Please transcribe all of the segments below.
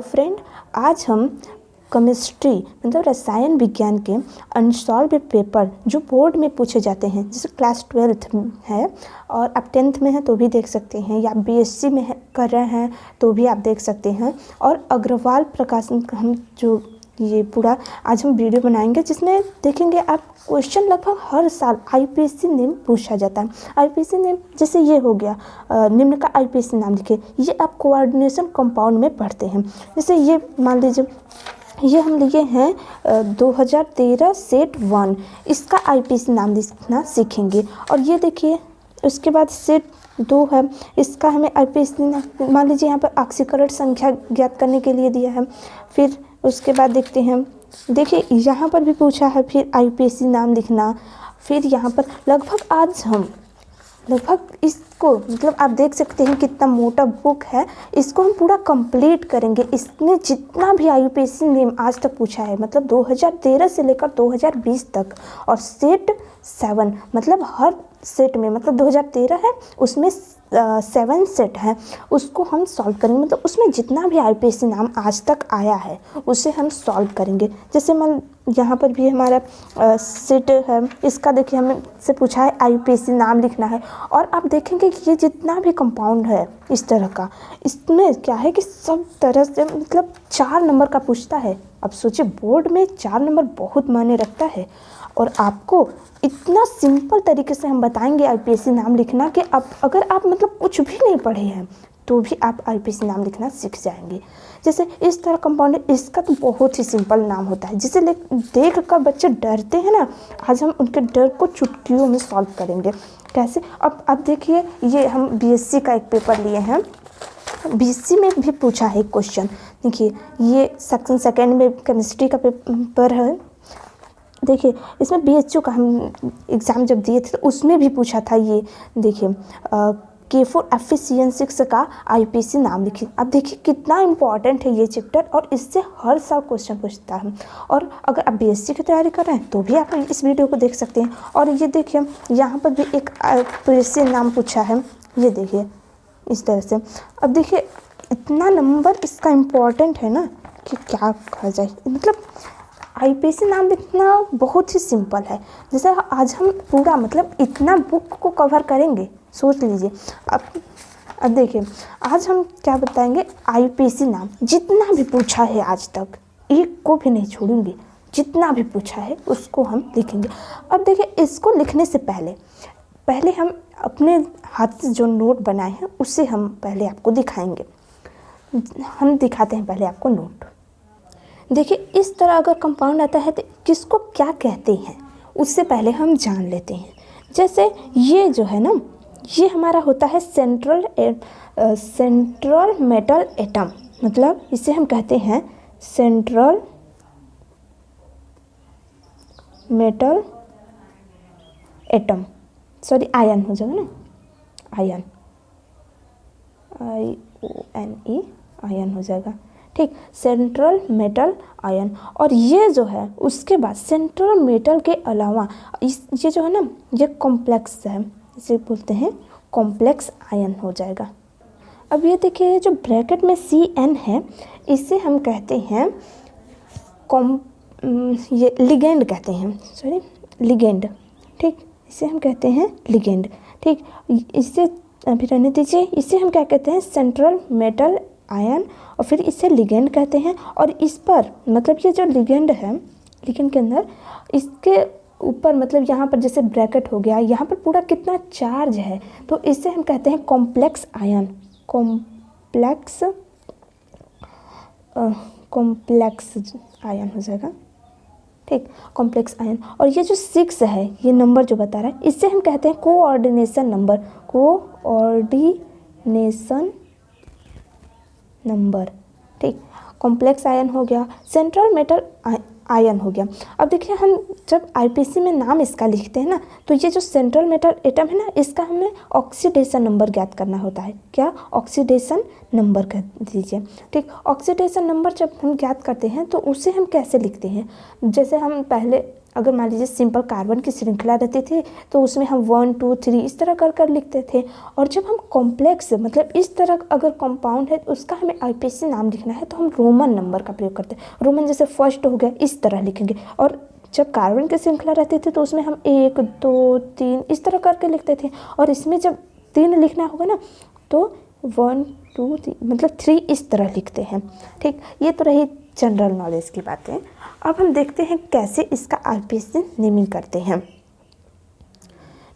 Friend, आज हम chemistry मतलब रसायन विज्ञान के अनसॉल्व पेपर जो बोर्ड में पूछे जाते हैं, जैसे क्लास 12th है और आप 10th में हैं तो भी देख सकते हैं, या बीएससी में कर रहे हैं तो भी आप देख सकते हैं। और अग्रवाल प्रकाशन का हम जो ये पूरा आज हम वीडियो बनाएंगे, जिसमें देखेंगे आप क्वेश्चन लगभग हर साल आईपीएससी नेम पूछा जाता है। आईपीएससी नेम जैसे ये हो गया, निम्न का आईपीएससी नाम लिखे, ये आप कोऑर्डिनेशन कंपाउंड में पढ़ते हैं। जैसे ये मान लीजिए ये हम लिए हैं 2013 सेट 1, इसका आईपीएससी नाम लिखना सीखेंगे। और ये देखिए उसके बाद सेट 2 है, इसका हमें आईपीएससी मान लीजिए यहाँ पर ऑक्सीकरण संख्या ज्ञात करने के लिए दिया है। फिर उसके बाद देखते हैं, देखिए यहाँ पर भी पूछा है फिर आईपीएससी नाम लिखना। फिर यहाँ पर लगभग इसको मतलब आप देख सकते हैं कितना मोटा बुक है, इसको हम पूरा कंप्लीट करेंगे। इसमें जितना भी आईपीएससी नेम आज तक पूछा है, मतलब 2013 से लेकर 2020 तक, और सेट 7 मतलब हर सेट में, मतलब 2013 है उसमें 7 सेट है, उसको हम सॉल्व करेंगे। मतलब उसमें जितना भी आईपीएससी नाम आज तक आया है उसे हम सॉल्व करेंगे। जैसे मन यहाँ पर भी हमारा सेट है, इसका देखिए हमें से पूछा है आईपीएससी नाम लिखना है। और आप देखेंगे कि ये जितना भी कंपाउंड है इस तरह का, इसमें क्या है कि सब तरह से मतलब 4 नंबर का पूछता है। अब सोचिए बोर्ड में 4 नंबर बहुत मायने रखता है, और आपको इतना सिंपल तरीके से हम बताएंगे आईपीएससी नाम लिखना कि आप अगर आप मतलब कुछ भी नहीं पढ़े हैं तो भी आप आईपीएससी नाम लिखना सीख जाएंगे। जैसे इस तरह कंपाउंड है, इसका तो बहुत ही सिंपल नाम होता है, जिसे देख कर बच्चे डरते हैं ना। आज हम उनके डर को चुटकियों में सॉल्व करेंगे। कैसे? अब देखिए ये हम बीएससी का एक पेपर लिए हैं, बीएससी में भी पूछा है क्वेश्चन। देखिए ये सेक्शन 2 में केमिस्ट्री का पेपर है। देखिए इसमें बीएचयू का हम एग्ज़ाम जब दिए थे तो उसमें भी पूछा था। ये देखिए K4 FeCN6 का आईपीएससी नाम लिखिए। अब देखिए कितना इम्पॉर्टेंट है ये चैप्टर, और इससे हर साल क्वेश्चन पूछता है। और अगर आप बीएससी की तैयारी कर रहे हैं तो भी आप इस वीडियो को देख सकते हैं। और ये देखिए यहाँ पर भी एक आईपीएससी नाम पूछा है, ये देखिए इस तरह से। अब देखिए इतना नंबर इसका इम्पॉर्टेंट है ना कि क्या कहा जाए। मतलब आईपीएससी नाम लिखना बहुत ही सिंपल है। जैसे आज हम पूरा मतलब इतना बुक को कवर करेंगे, सोच लीजिए। अब देखिए आज हम क्या बताएंगे, आईपीएससी नाम जितना भी पूछा है आज तक, एक को भी नहीं छोड़ेंगे, जितना भी पूछा है उसको हम लिखेंगे। अब देखिए इसको लिखने से पहले हम अपने हाथ से जो नोट बनाए हैं उससे हम पहले आपको दिखाएंगे। हम दिखाते हैं पहले आपको नोट। देखिए इस तरह अगर कंपाउंड आता है तो किसको क्या कहते हैं उससे पहले हम जान लेते हैं। जैसे ये जो है ना, ये हमारा होता है सेंट्रल मेटल एटम, मतलब इसे हम कहते हैं central metal atom, sorry ion हो जाएगा ना, आयन, IONE आयन हो जाएगा, ठीक, सेंट्रल मेटल आयन। और ये जो है उसके बाद सेंट्रल मेटल के अलावा ये जो है ना, ये कॉम्प्लेक्स है, इसे बोलते हैं कॉम्प्लेक्स आयन हो जाएगा। अब ये देखिए जो ब्रैकेट में CN है, इसे हम कहते हैं ये लिगेंड कहते हैं, सॉरी लिगेंड, ठीक, इसे हम कहते हैं लिगेंड, ठीक। इसे अभी रहने दीजिए, इसे हम क्या कहते हैं, सेंट्रल मेटल आयन, और फिर इसे लिगेंड कहते हैं। और इस पर मतलब ये जो लिगेंड है, लिगेंड के अंदर इसके ऊपर मतलब यहाँ पर जैसे ब्रैकेट हो गया, यहाँ पर पूरा कितना चार्ज है, तो इसे हम कहते हैं कॉम्प्लेक्स आयन, कॉम्प्लेक्स आयन हो जाएगा, ठीक, कॉम्प्लेक्स आयन। और ये जो 6 है, ये नंबर जो बता रहा है, इससे हम कहते हैं कोऑर्डिनेशन नंबर, कोऑर्डिनेशन नंबर, ठीक। कॉम्प्लेक्स आयन हो गया। सेंट्रल मेटल आयन हो गया। अब देखिए हम जब आईपीसी में नाम इसका लिखते हैं ना, तो ये जो सेंट्रल मेटल एटम है ना, इसका हमें ऑक्सीडेशन नंबर ज्ञात करना होता है। क्या? ऑक्सीडेशन नंबर कह दीजिए। ठीक, ऑक्सीडेशन नंबर जब हम ज्ञात करते हैं तो उसे हम कैसे लिखते हैं? जैसे हम पहले अगर मान लीजिए सिंपल कार्बन की श्रृंखला रहती थी तो उसमें हम 1 2 3 इस तरह कर कर लिखते थे। और जब हम कॉम्प्लेक्स मतलब इस तरह अगर कंपाउंड है तो उसका हमें आईपीसी नाम लिखना है तो हम रोमन नंबर का प्रयोग करते हैं। रोमन जैसे फर्स्ट हो गया इस तरह लिखेंगे। और जब कार्बन की श्रृंखला रहती थी तो उसमें हम 1 2 3 इस तरह करके लिखते थे। और इसमें जब 3 लिखना होगा ना तो 1 2 3 मतलब 3 इस तरह लिखते हैं। ठीक, ये तो रही जनरल नॉलेज की बातें। अब हम देखते हैं कैसे इसका आईपीसी नेमिंग करते हैं।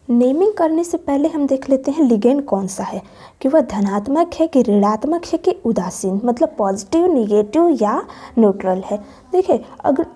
नेमिंग करने से पहले हम देख लेते हैं लिगेंड कौन सा है, कि वह धनात्मक है कि ऋणात्मक है कि उदासीन, मतलब पॉजिटिव, निगेटिव या न्यूट्रल है। देखिए अगर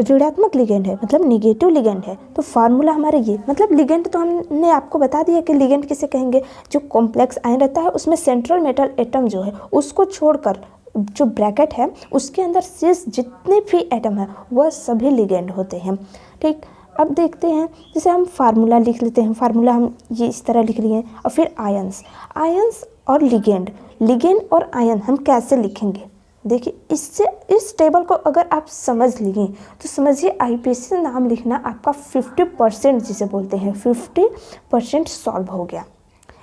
ऋणात्मक लिगेंड है मतलब निगेटिव लिगेंड है तो फार्मूला हमारे ये, मतलब लिगेंड तो हमने आपको बता दिया कि लिगेंड किसे कहेंगे, जो कॉम्प्लेक्स आयन रहता है उसमें सेंट्रल मेटल एटम जो है उसको छोड़कर जो ब्रैकेट है उसके अंदर शेष जितने भी एटम है वह सभी लिगेंड होते हैं। ठीक, अब देखते हैं जैसे हम फार्मूला लिख लेते हैं। फार्मूला हम ये इस तरह लिख लिए हैं। और फिर आयंस और लिगेंड और आयन हम कैसे लिखेंगे? देखिए इससे इस टेबल को अगर आप समझ लिए तो समझिए आईपीसी नाम लिखना आपका 50% जिसे बोलते हैं 50% सॉल्व हो गया।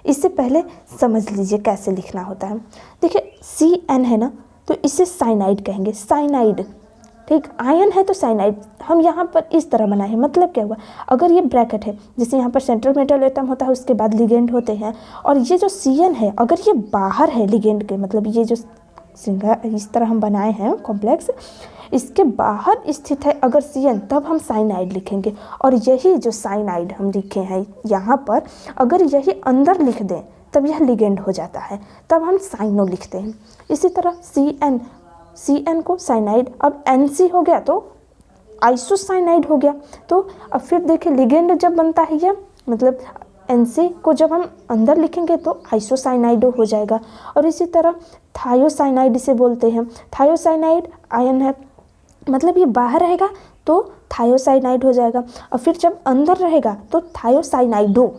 इससे पहले समझ लीजिए कैसे लिखना होता है। देखिए CN है ना, तो इसे साइनाइड कहेंगे, साइनाइड। ठीक, आयन है तो साइनाइड हम यहाँ पर इस तरह बनाए हैं। मतलब क्या हुआ, अगर ये ब्रैकेट है जैसे यहाँ पर सेंट्रल मेटल एटम होता है उसके बाद लिगेंड होते हैं, और ये जो CN है अगर ये बाहर है लिगेंड के, मतलब ये जो श्रृंखला इस तरह हम बनाए हैं कॉम्प्लेक्स, इसके बाहर स्थित है अगर CN, तब हम साइनाइड लिखेंगे। और यही जो साइनाइड हम लिखे हैं यहाँ पर, अगर यही अंदर लिख दें तब यह लिगेंड हो जाता है, तब हम साइनो लिखते हैं। इसी तरह CN को साइनाइड, अब NC हो गया तो आइसोसाइनाइड हो गया। तो अब फिर देखिए लिगेंड जब बनता है यह, मतलब NC को जब हम अंदर लिखेंगे तो आइसोसाइनाइडो हो जाएगा। और इसी तरह थायोसाइनाइड इसे बोलते हैं। थायोसाइनाइड आयन है, मतलब ये बाहर रहेगा तो थायोसाइनाइड हो जाएगा, और फिर जब अंदर रहेगा तो थायोसाइनाइडो।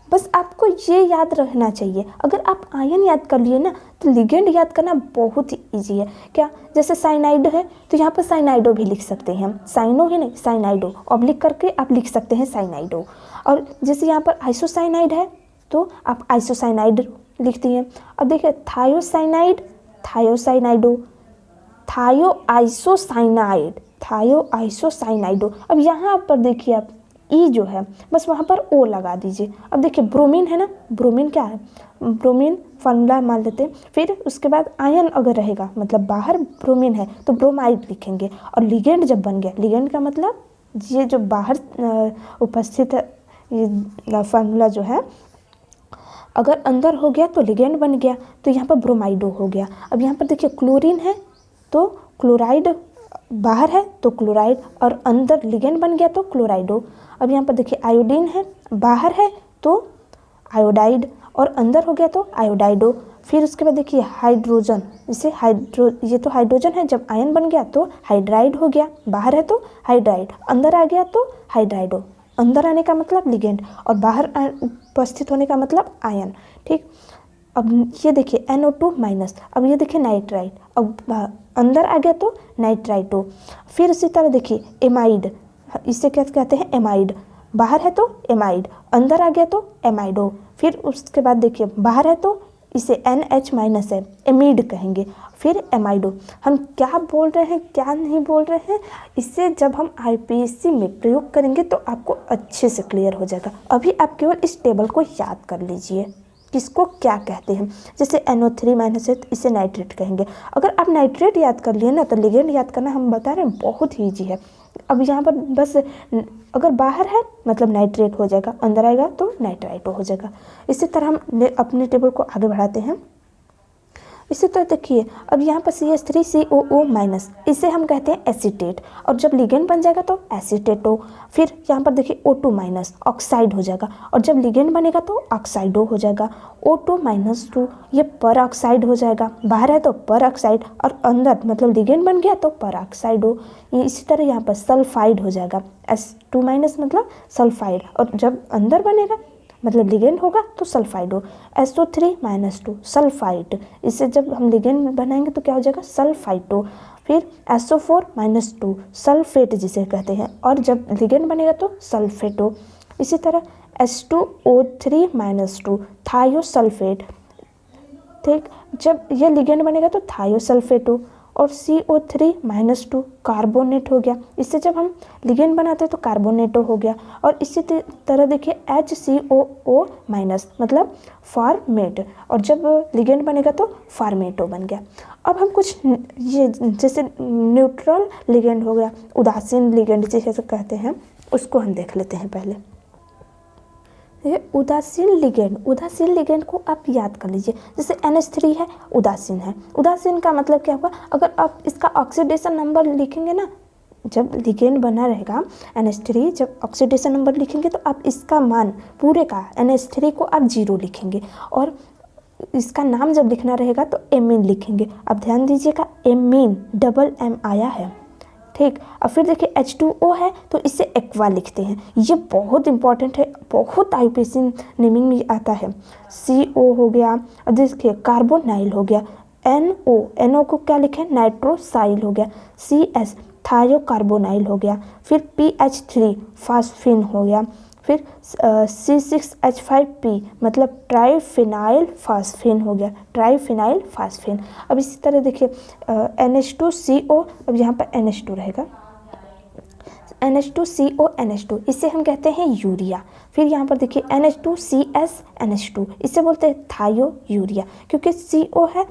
बस आपको ये याद रखना चाहिए। अगर आप आयन याद कर लिए ना तो लिगेंड याद करना बहुत ही ईजी है। क्या, जैसे साइनाइड है तो यहाँ पर साइनाइडो भी लिख सकते हैं, साइनो ही नहीं साइनाइडो, ऑब्लिक करके आप लिख सकते हैं साइनाइडो। और जैसे यहाँ पर आइसोसाइनाइड है तो आप आइसोसाइनाइड लिखती हैं। अब देखिए थायोसाइनाइड, थायोसाइनाइडो, थायोआइसोसाइनाइडो। अब यहाँ पर देखिए आप ई जो है बस वहाँ पर ओ लगा दीजिए। अब देखिए ब्रोमीन है ना, ब्रोमीन क्या है, ब्रोमीन फार्मूला मान लेते हैं। फिर उसके बाद आयन अगर रहेगा मतलब बाहर ब्रोमीन है तो ब्रोमाइड लिखेंगे। और लिगेंड जब बन गया, लिगेंड का मतलब ये जो बाहर उपस्थित है, ये फार्मूला जो है अगर अंदर हो गया तो लिगेंड बन गया, तो यहाँ पर ब्रोमाइडो हो गया। अब यहाँ पर देखिए क्लोरीन है तो क्लोराइड, बाहर है तो क्लोराइड, और अंदर लिगेंड बन गया तो क्लोराइडो। अब यहाँ पर देखिए आयोडीन है, बाहर है तो आयोडाइड, और अंदर हो गया तो आयोडाइडो। फिर उसके बाद देखिए हाइड्रोजन, इसे ये तो हाइड्रोजन है, जब आयन बन गया तो हाइड्राइड हो गया, बाहर है तो हाइड्राइड, अंदर आ गया तो हाइड्राइडो। अंदर आने का मतलब लिगेंड और बाहर उपस्थित होने का मतलब आयन। ठीक, अब ये देखिए NO2 माइनस, अब ये देखिए नाइट्राइड, अब अंदर आ गया तो नाइट्राइटो। फिर इसी तरह देखिए एमाइड, इसे क्या कहते हैं एमाइड, बाहर है तो एमाइड, अंदर आ गया तो एमाइडो। फिर उसके बाद देखिए बाहर है तो इसे NH माइनस है, एमीड कहेंगे। फिर एमाइडो। हम क्या बोल रहे हैं क्या नहीं बोल रहे हैं, इससे जब हम IPSC में प्रयोग करेंगे तो आपको अच्छे से क्लियर हो जाएगा। अभी आप केवल इस टेबल को याद कर लीजिए किसको क्या कहते हैं। जैसे NO3 माइनस है तो इसे नाइट्रेट कहेंगे। अगर आप नाइट्रेट याद कर लिए ना तो लिगेंड याद करना हम बता रहे हैं बहुत ही ईजी है। अब यहाँ पर बस अगर बाहर है मतलब नाइट्रेट हो जाएगा, अंदर आएगा तो नाइट्राइटो हो जाएगा। इसी तरह हम अपने टेबल को आगे बढ़ाते हैं। इसी तरह देखिए अब यहाँ पर CH3COO माइनस, इसे हम कहते हैं एसीटेट, और जब लिगेंड बन जाएगा तो एसीटेटो। फिर यहाँ पर देखिए O2 माइनस ऑक्साइड हो जाएगा, और जब लिगेंड बनेगा तो ऑक्साइडो हो जाएगा। O2 माइनस 2 ये पर ऑक्साइड हो जाएगा, बाहर है तो पर ऑक्साइड, और अंदर मतलब लिगेंड बन गया तो पर ऑक्साइडो। ये इसी तरह यहाँ पर सल्फाइड हो जाएगा, S2 माइनस मतलब सल्फाइड, और जब अंदर बनेगा मतलब लिगेंड होगा तो सल्फाइड हो। SO3 माइनस 2 सल्फाइड, इससे जब हम लिगेंड बनाएंगे तो क्या हो जाएगा सल्फाइटो। फिर SO4 माइनस 2 सल्फेट जिसे कहते हैं, और जब लिगेंड बनेगा तो सल्फेटो। इसी तरह H2O3 माइनस 2 थायोसल्फेट, ठीक, जब ये लिगेंड बनेगा तो थायोसल्फेटो। और CO3 माइनस 2 कार्बोनेट हो गया, इससे जब हम लिगेंड बनाते हैं तो कार्बोनेटो हो गया। और इसी तरह देखिए HCOO माइनस मतलब फॉर्मेट, और जब लिगेंड बनेगा तो फॉर्मेटो बन गया। अब हम कुछ ये जैसे न्यूट्रल लिगेंड हो गया, उदासीन लिगेंड जिसे कहते हैं, उसको हम देख लेते हैं पहले। ये उदासीन लिगेंड को आप याद कर लीजिए, जैसे NH3 है उदासीन है। उदासीन का मतलब क्या होगा, अगर आप इसका ऑक्सीडेशन नंबर लिखेंगे ना, जब लिगेंड बना रहेगा NH3, जब ऑक्सीडेशन नंबर लिखेंगे तो आप इसका मान पूरे का NH3 को आप 0 लिखेंगे, और इसका नाम जब लिखना रहेगा तो एमीन लिखेंगे। अब ध्यान दीजिएगा एमीन डबल M आया है, ठीक। अब फिर देखिए H2O है तो इसे एक्वा लिखते हैं, ये बहुत इंपॉर्टेंट है, बहुत IUPAC नेमिंग में आता है। CO हो गया, अब देखिए कार्बोनाइल हो गया, NO को क्या लिखें नाइट्रोसाइल हो गया, CS थायोकार्बोनाइल हो गया, फिर PH3 फास्फिन हो गया, फिर C6H5P मतलब ट्राइफिनाइल फास्फिन हो गया, ट्राइफिनाइल फास्फिन। अब इसी तरह देखिए NH2CO, अब यहाँ पर NH2 रहेगा, NH2CO NH2, इसे हम कहते हैं यूरिया। फिर यहाँ पर देखिए NH2CS NH2, इसे बोलते हैं थायो यूरिया, क्योंकि CO है,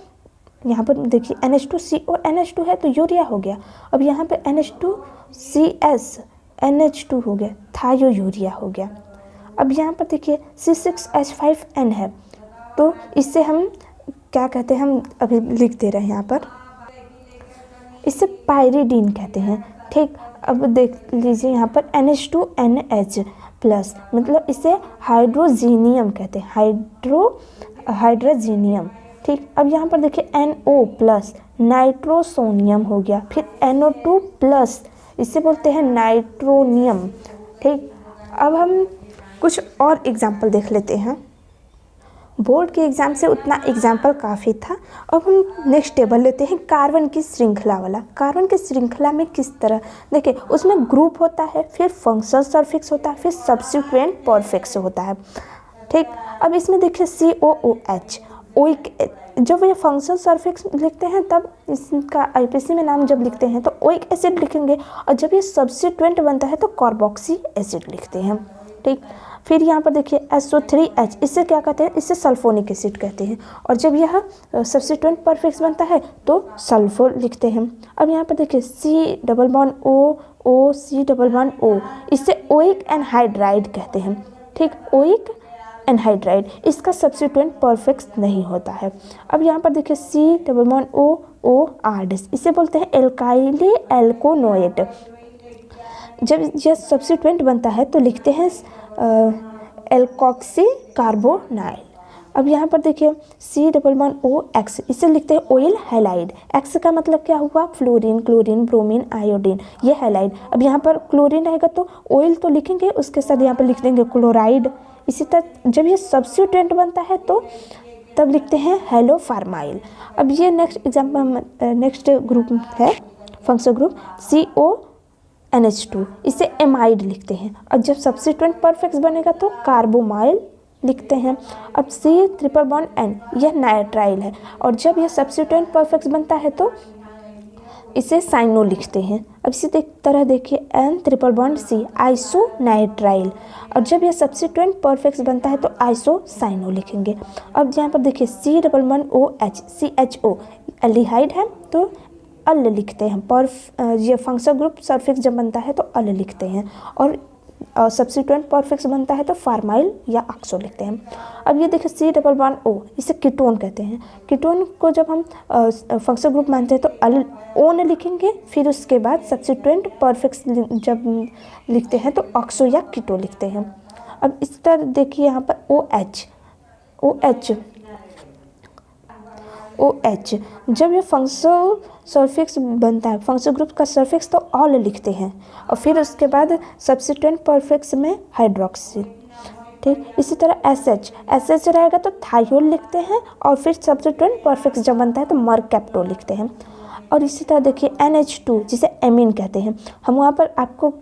यहाँ पर देखिए NH2CO NH2 है तो यूरिया हो गया। अब यहाँ पे NH2CS NH2 हो गया, थायो यूरिया हो गया। अब यहाँ पर देखिए C6H5N है, तो इससे हम क्या कहते हैं, हम अभी लिख दे रहे हैं यहाँ पर, इससे पायरीडीन कहते हैं, ठीक। अब देख लीजिए यहाँ पर NH2NH प्लस मतलब इसे हाइड्रोजीनियम कहते हैं, हाइड्रोजीनियम, ठीक। अब यहाँ पर देखिए NO प्लस नाइट्रोसोनियम हो गया, फिर NO2 प्लस इसे बोलते हैं नाइट्रोनियम, ठीक। अब हम कुछ और एग्जाम्पल देख लेते हैं, बोर्ड के एग्ज़ाम से उतना एग्जाम्पल काफ़ी था। अब हम नेक्स्ट टेबल लेते हैं कार्बन की श्रृंखला वाला। कार्बन की श्रृंखला में किस तरह, देखिए उसमें ग्रुप होता है, फिर फंक्शनल सफिक्स होता है, फिर सब्सिक्वेंट परफिक्स होता है, ठीक। अब इसमें देखिए COOH ओइक, जब ये फंक्शनल सफिक्स लिखते हैं तब इसका IUPAC में नाम जब लिखते हैं तो ओइक एसिड लिखेंगे, और जब ये सब्सिट्यूएंट बनता है तो कार्बोक्सी एसिड लिखते हैं, ठीक। फिर यहाँ पर देखिए SO3H, इससे क्या कहते हैं, इससे सल्फोनिक एसिड कहते हैं, और जब यह सब्सिट्यूएंट परफिक्स बनता है तो सल्फोर लिखते हैं। अब यहाँ पर देखिए C double bond O C double bond O, इससे ओइक एनहाइड्राइड कहते हैं, ठीक, ओइक एनहाइड्राइड, इसका सब्सिट्यूएंट परफिक्स नहीं होता है। अब यहाँ पर देखिए C double bond O R, इसे बोलते हैं एल्काइली एल्कोनोएट। जब यह सब्सिट्यूएंट बनता है तो लिखते हैं एल्कोक्सी कार्बोनाइल। अब यहाँ पर देखिए C double bond O X, इसे लिखते हैं ऑयल हैलाइड। X का मतलब क्या हुआ, फ्लोरीन, क्लोरीन, ब्रोमीन, आयोडीन, ये हैलाइड। अब यहाँ पर क्लोरीन रहेगा तो ऑयल तो लिखेंगे, उसके साथ यहाँ पर लिख देंगे क्लोराइड। इसी तरह जब ये सब्स्टिट्यूएंट बनता है तो तब लिखते हैं हेलोफार्माइल। अब ये नेक्स्ट एग्जाम्पल, नेक्स्ट ग्रुप है फंक्शनल ग्रुप CONH2, इसे एमाइड लिखते हैं, और जब सब्स्टिट्यूएंट परफिक्स बनेगा तो कार्बोमाइल लिखते हैं। अब C ट्रिपल बॉन्ड N, यह नाइट्राइल है, और जब यह सब्स्टिट्यूएंट परफिक्स बनता है तो इसे साइनो लिखते हैं। अब इसी तरह देखिए N triple bond C, iso nitrile, और जब यह सब्स्टिट्यूएंट परफिक्स बनता है तो आइसो साइनो लिखेंगे। अब यहाँ पर देखिए C double bond OH, CHO aldehyde है तो अल लिखते हैं, पर ये फंक्शनल ग्रुप सल्फिक्स जब बनता है तो अल लिखते हैं। और और सब्स्टिट्यूएंट परफिक्स बनता है तो फार्माइल या ऑक्सो लिखते हैं। अब ये देखिए सी डबल बॉन्ड ओ, इसे कीटोन कहते हैं। कीटोन को जब हम फंक्शनल ग्रुप मानते हैं तो ओ न लिखेंगे, फिर उसके बाद सब्स्टिट्यूएंट परफिक्स जब लिखते हैं तो ऑक्सो या कीटो लिखते हैं। अब इस तरह देखिए यहाँ पर ओ एच जब ये फंक्शनल सफिक्स बनता है, फंक्शनल ग्रुप का सफिक्स तो ऑल लिखते हैं और फिर उसके बाद सब्स्टिट्यूएंट परफिक्स में हाइड्रोक्सी। ठीक, इसी तरह एस एच रहेगा तो थायोल लिखते हैं और फिर सब्स्टिट्यूएंट परफिक्स जब बनता है तो मरकैप्टो लिखते हैं। और इसी तरह देखिए NH2 जिसे एमीन कहते हैं, हम वहाँ पर आपको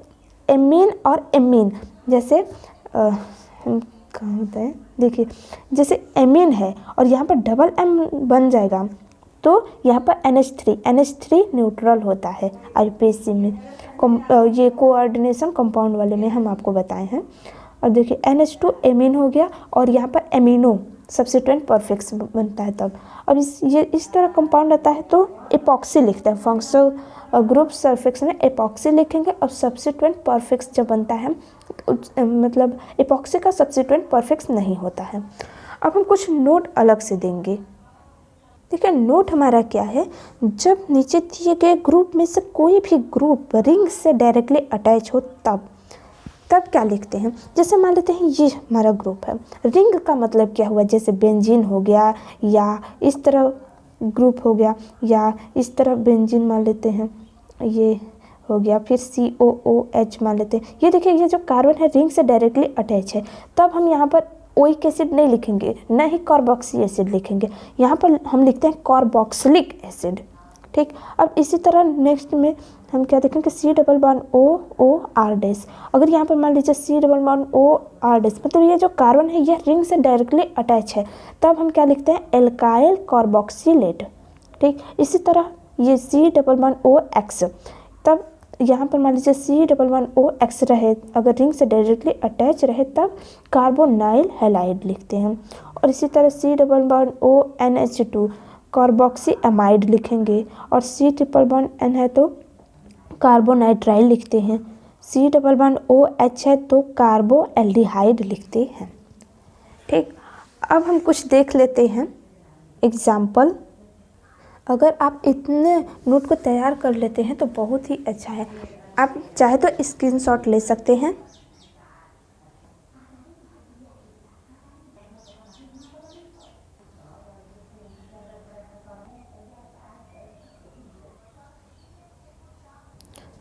एमीन और एमीन जैसे कहाँ होता है, देखिए जैसे एमीन है और यहाँ पर डबल एम बन जाएगा तो यहाँ पर NH3 न्यूट्रल होता है IUPAC में, ये कोऑर्डिनेशन कंपाउंड वाले में हम आपको बताए हैं। और देखिए NH2 एमीन हो गया और यहाँ पर एमिनो सब्स्टिट्यूएंट परफिक्स बनता है तब। अब इस तरह कंपाउंड आता है तो एपॉक्सी लिखते हैं, फंक्शनल ग्रुप सफिक्स में एपॉक्सी लिखेंगे और सब्स्टिट्यूएंट परफिक्स जब बनता है मतलब एपॉक्सी का सब्स्टिट्यूएंट परफिक्स नहीं होता है। अब हम कुछ नोट अलग से देंगे। देखिए नोट हमारा क्या है, जब नीचे दिए गए ग्रुप में से कोई भी ग्रुप रिंग से डायरेक्टली अटैच हो तब क्या लिखते हैं। जैसे मान लेते हैं ये हमारा ग्रुप है, रिंग का मतलब क्या हुआ, जैसे बेंजीन हो गया या इस तरह ग्रुप हो गया या इस तरह बेंजीन मान लेते हैं, ये हो गया, फिर COOH मान लेते हैं। ये देखिए ये जो कार्बन है रिंग से डायरेक्टली अटैच है, तब हम यहाँ पर ओइक एसिड नहीं लिखेंगे, न ही कार्बोक्सी एसिड लिखेंगे, यहाँ पर हम लिखते हैं कार्बोक्सिलिक एसिड। ठीक, अब इसी तरह नेक्स्ट में हम क्या देखेंगे C डबल बॉन्ड OR-। अगर यहाँ पर मान लीजिए C डबल बॉन्ड OR-, मतलब ये जो कार्बन है यह रिंग से डायरेक्टली अटैच है, तब हम क्या लिखते हैं एल्काइल कार्बोक्सिलेट। ठीक, इसी तरह ये C डबल बॉन्ड OX, तब यहाँ पर मान लीजिए C डबल बॉन्ड OX रहे, अगर रिंग से डायरेक्टली अटैच रहे तब कार्बोनाइल हैलाइड लिखते हैं। और इसी तरह C double bond ONH2 carboxy amide लिखेंगे और C ट्रिपल बॉन्ड N है तो कार्बोनाइट्राइल लिखते हैं, C डबल बॉन्ड OH है तो कार्बो एल्डिहाइड लिखते हैं। ठीक, अब हम कुछ देख लेते हैं एग्जाम्पल। अगर आप इतने नोट को तैयार कर लेते हैं तो बहुत ही अच्छा है, आप चाहे तो स्क्रीनशॉट ले सकते हैं।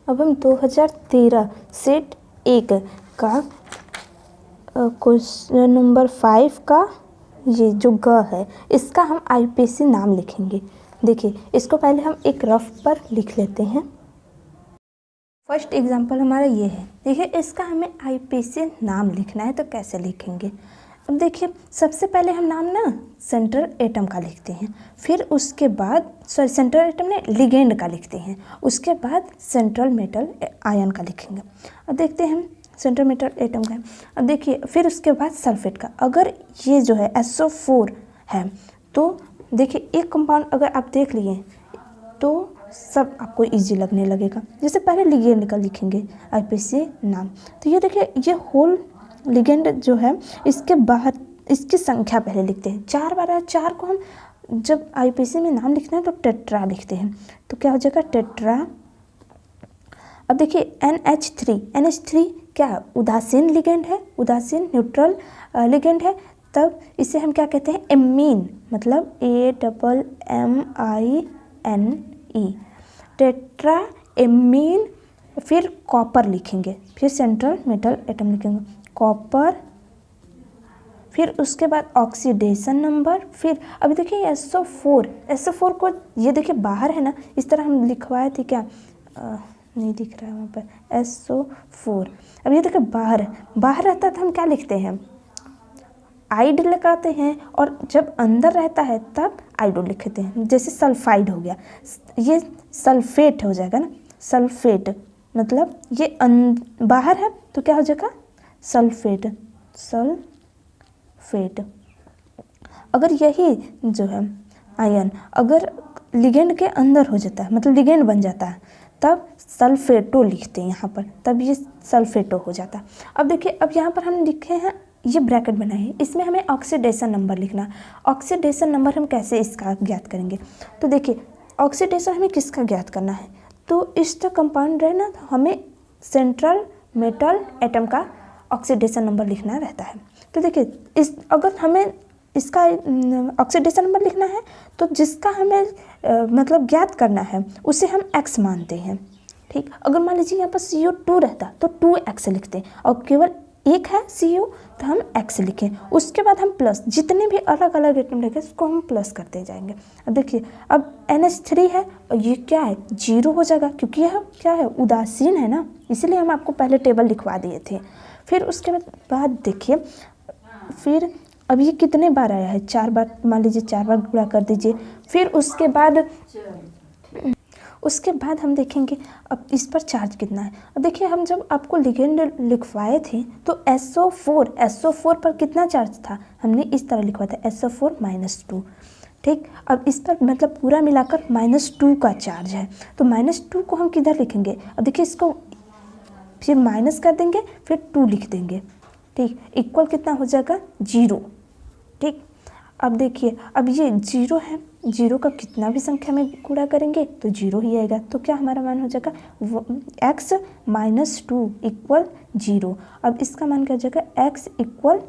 अब हम 2013 सेट 1 का क्वेश्चन नंबर 5 का ये जो ग है इसका हम IUPAC नाम लिखेंगे। देखिए इसको पहले हम एक रफ पर लिख लेते हैं। फर्स्ट एग्जांपल हमारा ये है, देखिए इसका हमें IUPAC नाम लिखना है तो कैसे लिखेंगे। अब देखिए सबसे पहले हम नाम ना सेंट्रल एटम का लिखते हैं, फिर उसके बाद सेंट्रल एटम ने लिगेंड का लिखते हैं, उसके बाद सेंट्रल मेटल आयन का लिखेंगे। अब देखते हैं हम सेंट्रल मेटल एटम का, अब देखिए फिर उसके बाद सल्फेट का। अगर ये जो है SO4 है तो देखिए एक कंपाउंड अगर आप देख लिए तो सब आपको इजी लगने लगेगा। जैसे पहले लिगेंड का लिखेंगे IUPAC नाम, तो ये देखिए ये होल लिगेंड जो है इसके बाहर इसकी संख्या पहले लिखते हैं, 4 बार 4 को हम जब IUPAC में नाम लिखना है तो टेट्रा लिखते हैं, तो क्या हो जाएगा टेट्रा। अब देखिए NH3 क्या है, उदासीन लिगेंड है, उदासीन न्यूट्रल लिगेंड है, तब इसे हम क्या कहते हैं एमीन, मतलब AMMINE, टेट्रा एमीन। फिर कॉपर लिखेंगे, फिर सेंट्रल मेटल एटम लिखेंगे कॉपर, फिर उसके बाद ऑक्सीडेशन नंबर। फिर अभी देखिए SO4 को ये देखिए बाहर है ना, इस तरह हम लिखवाए थे क्या, नहीं दिख रहा है वहाँ पर SO4। अब ये देखिए बाहर रहता है तो हम क्या लिखते हैं आइड लगाते हैं, और जब अंदर रहता है तब आइडो लिखते हैं। जैसे सल्फाइड हो गया, ये सल्फेट हो जाएगा ना, सल्फेट मतलब ये बाहर है तो क्या हो जाएगा सल्फेट। अगर यही जो है आयन अगर लिगेंड के अंदर हो जाता है, मतलब लिगेंड बन जाता है, तब सल्फेटो लिखते हैं यहाँ पर, तब ये सल्फेटो हो जाता है। अब देखिए, अब यहाँ पर हम लिखे हैं, ये ब्रैकेट बनाए हैं, इसमें हमें ऑक्सीडेशन नंबर लिखना है। ऑक्सीडेशन नंबर हम कैसे इसका ज्ञात करेंगे? तो देखिए, ऑक्सीडेशन हमें किसका ज्ञात करना है? तो इस कंपाउंड है ना, हमें सेंट्रल मेटल एटम का ऑक्सीडेशन नंबर लिखना रहता है। तो देखिए, इस अगर हमें इसका ऑक्सीडेशन नंबर लिखना है तो जिसका हमें मतलब ज्ञात करना है उसे हम x मानते हैं। ठीक, अगर मान लीजिए यहाँ पर CO2 रहता तो 2x लिखते हैं, और केवल एक है CO तो हम x लिखें। उसके बाद हम प्लस, जितने भी अलग अलग एटम लिखे उसको हम प्लस करते जाएंगे। अब देखिए, अब NH3 है और ये क्या है, 0 हो जाएगा, क्योंकि यह क्या है, उदासीन है ना, इसीलिए हम आपको पहले टेबल लिखवा दिए थे। फिर उसके बाद देखिए, फिर अब ये कितने बार आया है, 4 बार, मान लीजिए 4 बार गुणा कर दीजिए। फिर उसके बाद हम देखेंगे अब इस पर चार्ज कितना है। अब देखिए, हम जब आपको लिगेंड लिखवाए थे तो SO4 पर कितना चार्ज था, हमने इस तरह लिखवा था SO4-2। ठीक, अब इस पर मतलब पूरा मिलाकर -2 का चार्ज है, तो -2 को हम किधर लिखेंगे? अब देखिए, इसको फिर माइनस कर देंगे, फिर 2 लिख देंगे। ठीक, इक्वल कितना हो जाएगा, 0। ठीक, अब देखिए, अब ये 0 है, 0 का कितना भी संख्या में गुणा करेंगे तो 0 ही आएगा, तो क्या हमारा मान हो जाएगा, x - 2 = 0। अब इसका मान क्या हो जाएगा, x =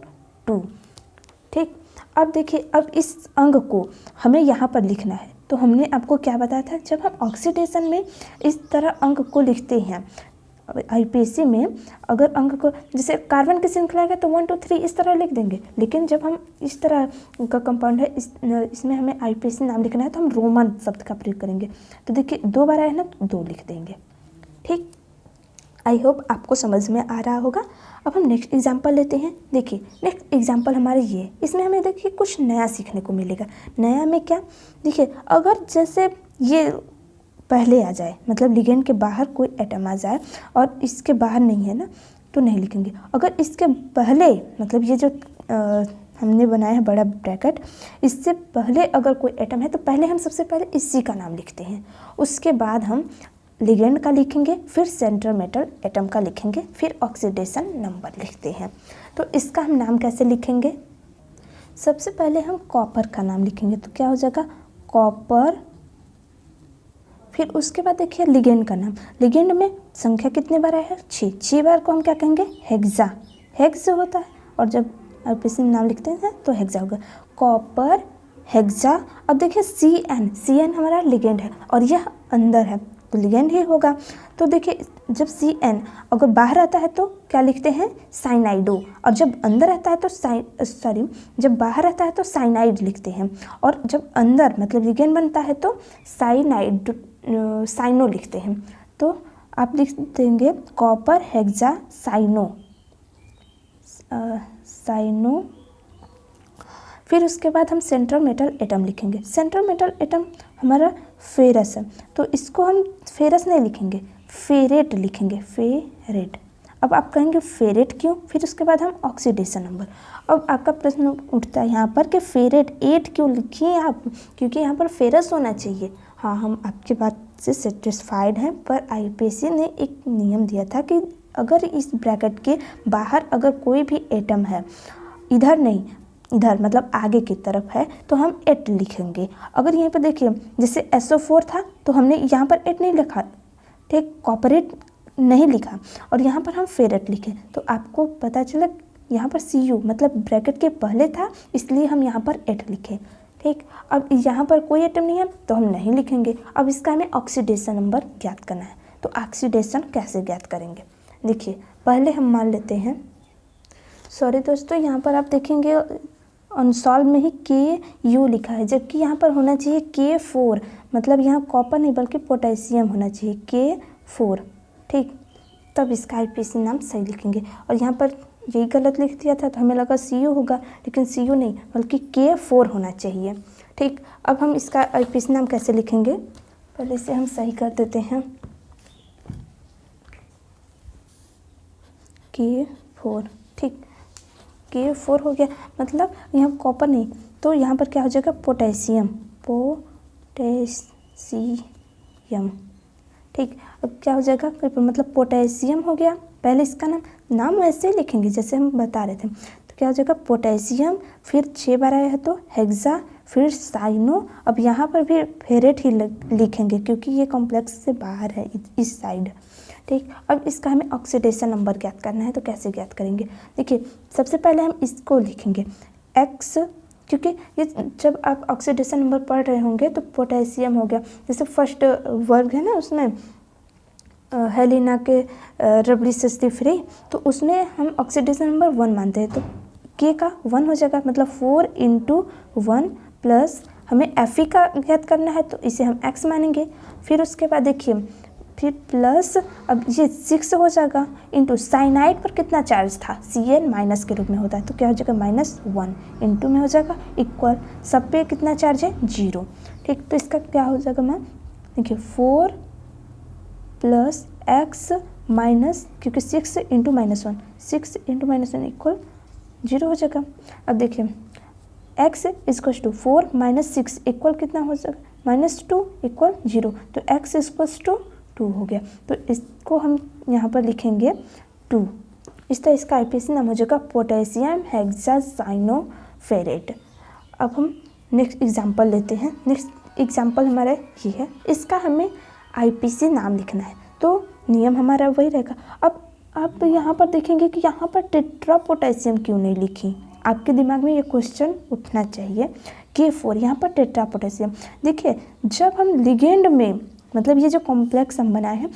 2। ठीक, अब देखिए, अब इस अंग को हमें यहाँ पर लिखना है। तो हमने आपको क्या बताया था, जब हम ऑक्सीडेशन में इस तरह अंग को लिखते हैं, IUPAC में अगर अंक को, जैसे कार्बन की श्रृंखला है तो 1 2 3 इस तरह लिख देंगे, लेकिन जब हम इस तरह का कंपाउंड है, इसमें हमें IUPAC नाम लिखना है तो हम रोमन शब्द का प्रयोग करेंगे। तो देखिए, 2 बार आए ना तो 2 लिख देंगे। ठीक, आई होप आपको समझ में आ रहा होगा। अब हम नेक्स्ट एग्जाम्पल लेते हैं। देखिए, नेक्स्ट एग्जाम्पल हमारे ये, इसमें हमें देखिए कुछ नया सीखने को मिलेगा। नया में क्या, देखिए, अगर जैसे ये पहले आ जाए, मतलब लिगेंड के बाहर कोई एटम आ जाए और इसके बाहर नहीं है ना, तो नहीं लिखेंगे। अगर इसके पहले, मतलब ये जो हमने बनाया है बड़ा ब्रैकेट, इससे पहले अगर कोई एटम है तो पहले हम सबसे पहले इसी का नाम लिखते हैं। उसके बाद हम लिगेंड का लिखेंगे, फिर सेंट्रल मेटल एटम का लिखेंगे, फिर ऑक्सीडेशन नंबर लिखते हैं। तो इसका हम नाम कैसे लिखेंगे? सबसे पहले हम कॉपर का नाम लिखेंगे, तो क्या हो जाएगा, कॉपर। फिर उसके बाद देखिए लिगेंड का नाम, लिगेंड में संख्या कितने बार आया है, 6 बार को हम क्या कहेंगे, हेक्सा, हेक्स होता है, और जब IUPAC में नाम लिखते हैं तो हेक्सा होगा, कॉपर हेक्सा। अब देखिए CN हमारा लिगेंड है और यह अंदर है तो लिगेंड ही होगा। तो देखिए, जब CN अगर बाहर आता है तो क्या लिखते हैं, साइनाइडो, और जब अंदर आता है तो जब बाहर आता है तो साइनाइड लिखते हैं, और जब अंदर मतलब लिगेंड बनता है तो साइनो लिखते हैं। तो आप लिख देंगे कॉपर हेक्सा साइनो। फिर उसके बाद हम सेंट्रल मेटल एटम लिखेंगे। सेंट्रल मेटल एटम हमारा फेरस है, तो इसको हम फेरस नहीं लिखेंगे, फेरेट लिखेंगे, फेरेट। अब आप कहेंगे फेरेट क्यों? फिर उसके बाद हम ऑक्सीडेशन नंबर। अब आपका प्रश्न उठता है यहाँ पर कि फेरेट 8 क्यों लिखिए आप, क्योंकि यहाँ पर फेरस होना चाहिए। हाँ, हम आपकी बात से सेटिस्फाइड हैं, पर IUPAC ने एक नियम दिया था कि अगर इस ब्रैकेट के बाहर अगर कोई भी एटम है, इधर नहीं, इधर मतलब आगे की तरफ है, तो हम 8 लिखेंगे। अगर यहाँ पर देखिए, जैसे SO4 था तो हमने यहाँ पर 8 नहीं लिखा, ठीक, कॉपरेट नहीं लिखा, और यहाँ पर हम फेरेट लिखे, तो आपको पता चला यहाँ पर CU मतलब ब्रैकेट के पहले था, इसलिए हम यहाँ पर 8 लिखे। ठीक, अब यहाँ पर कोई एटम नहीं है तो हम नहीं लिखेंगे। अब इसका हमें ऑक्सीडेशन नंबर ज्ञात करना है, तो ऑक्सीडेशन कैसे ज्ञात करेंगे? देखिए, पहले हम मान लेते हैं, सॉरी दोस्तों, यहाँ पर आप देखेंगे अनसॉल्व में ही KU लिखा है, जबकि यहाँ पर होना चाहिए K4, मतलब यहाँ कॉपर नहीं बल्कि पोटेशियम होना चाहिए, K4। ठीक, तब इसका IUPAC नाम सही लिखेंगे। और यहाँ पर यही गलत लिख दिया था तो हमें लगा CU होगा, लेकिन CU नहीं बल्कि K4 होना चाहिए। ठीक, अब हम इसका IUPAC नाम कैसे लिखेंगे, पहले इसे हम सही कर देते हैं, K4। ठीक, K4 हो गया, मतलब यहाँ कॉपर नहीं तो यहाँ पर क्या हो जाएगा, पोटेशियम, पोटेशियम। ठीक, अब क्या हो जाएगा, मतलब पोटेशियम हो गया। पहले इसका नाम वैसे ही लिखेंगे जैसे हम बता रहे थे। तो क्या हो जाएगा, पोटेशियम, फिर 6 बार आया है तो हेक्सा, फिर साइनो। अब यहाँ पर भी फेरेट ही लिखेंगे क्योंकि ये कॉम्प्लेक्स से बाहर है इस साइड। ठीक, अब इसका हमें ऑक्सीडेशन नंबर ज्ञात करना है। तो कैसे ज्ञात करेंगे, देखिए सबसे पहले हम इसको लिखेंगे एक्स, क्योंकि ये जब आप ऑक्सीडेशन नंबर पढ़ रहे होंगे तो पोटेशियम हो गया, जैसे फर्स्ट वर्ग है ना उसमें हेलिना के रबड़ी सस्ती फ्री, तो उसमें हम ऑक्सीडेशन नंबर 1 मानते हैं। तो के का 1 हो जाएगा, मतलब 4 × 1 प्लस हमें Fe का ज्ञात करना है तो इसे हम x मानेंगे। फिर उसके बाद देखिए फिर प्लस, अब ये 6 हो जाएगा इंटू साइनाइड पर कितना चार्ज था, Cl माइनस के रूप में होता है तो क्या हो जाएगा -1 इंटू में हो जाएगा इक्वल, सब पे कितना चार्ज है 0। ठीक, तो इसका क्या हो जाएगा मैम, देखिए 4 प्लस x माइनस, क्योंकि 6 × -1, 6 × -1 इक्वल 0 हो जाएगा। अब देखिए x इक्वल टू 4 - 6 इक्वल कितना हो जाएगा -2 इक्वल 0, तो x इक्वल टू 2 हो गया। तो इसको हम यहाँ पर लिखेंगे 2। इस तरह इसका आईपीसी नाम हो जाएगा पोटेशियम हेक्सासाइनोफेरेट। अब हम नेक्स्ट एग्जांपल लेते हैं। नेक्स्ट एग्जांपल हमारा ये है, इसका हमें आईपीसी नाम लिखना है तो नियम हमारा वही रहेगा। अब आप यहाँ पर देखेंगे कि यहाँ पर टेट्रा पोटेशियम क्यों नहीं लिखी, आपके दिमाग में ये क्वेश्चन उठना चाहिए। K4 यहाँ पर टेट्रा पोटेशियम, देखिए जब हम लिगेंड में, मतलब ये जो कॉम्प्लेक्स हम बनाए हैं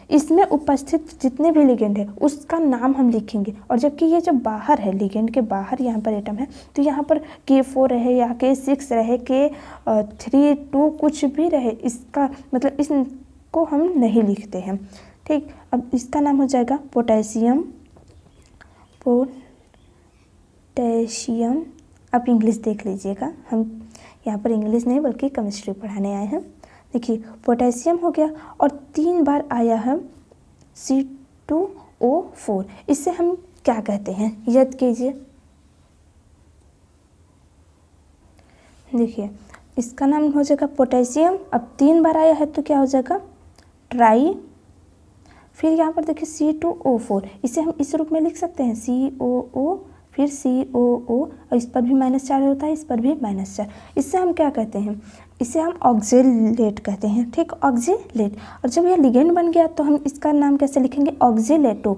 इसमें उपस्थित जितने भी लिगेंड है उसका नाम हम लिखेंगे, और जबकि ये जो बाहर है लिगेंड के बाहर यहाँ पर एटम है तो यहाँ पर K4 रहे या K6 रहे, K3 2 कुछ भी रहे, इसका मतलब इसको हम नहीं लिखते हैं। ठीक, अब इसका नाम हो जाएगा पोटेशियम। आप इंग्लिश देख लीजिएगा, हम यहाँ पर इंग्लिश नहीं बल्कि केमिस्ट्री पढ़ाने आए हैं। देखिए पोटेशियम हो गया और 3 बार आया है C2O4, इससे हम क्या कहते हैं याद कीजिए। देखिए इसका नाम हो जाएगा पोटेशियम, अब 3 बार आया है तो क्या हो जाएगा ट्राई। फिर यहाँ पर देखिए C2O4, इसे हम इस रूप में लिख सकते हैं COO फिर COO, और इस पर भी -4 होता है, इस पर भी -4। इससे हम क्या कहते हैं, इसे हम ऑक्जेलेट कहते हैं। ठीक, ऑक्जेलेट। और जब यह लिगेंड बन गया तो हम इसका नाम कैसे लिखेंगे, ऑक्जेलेटो।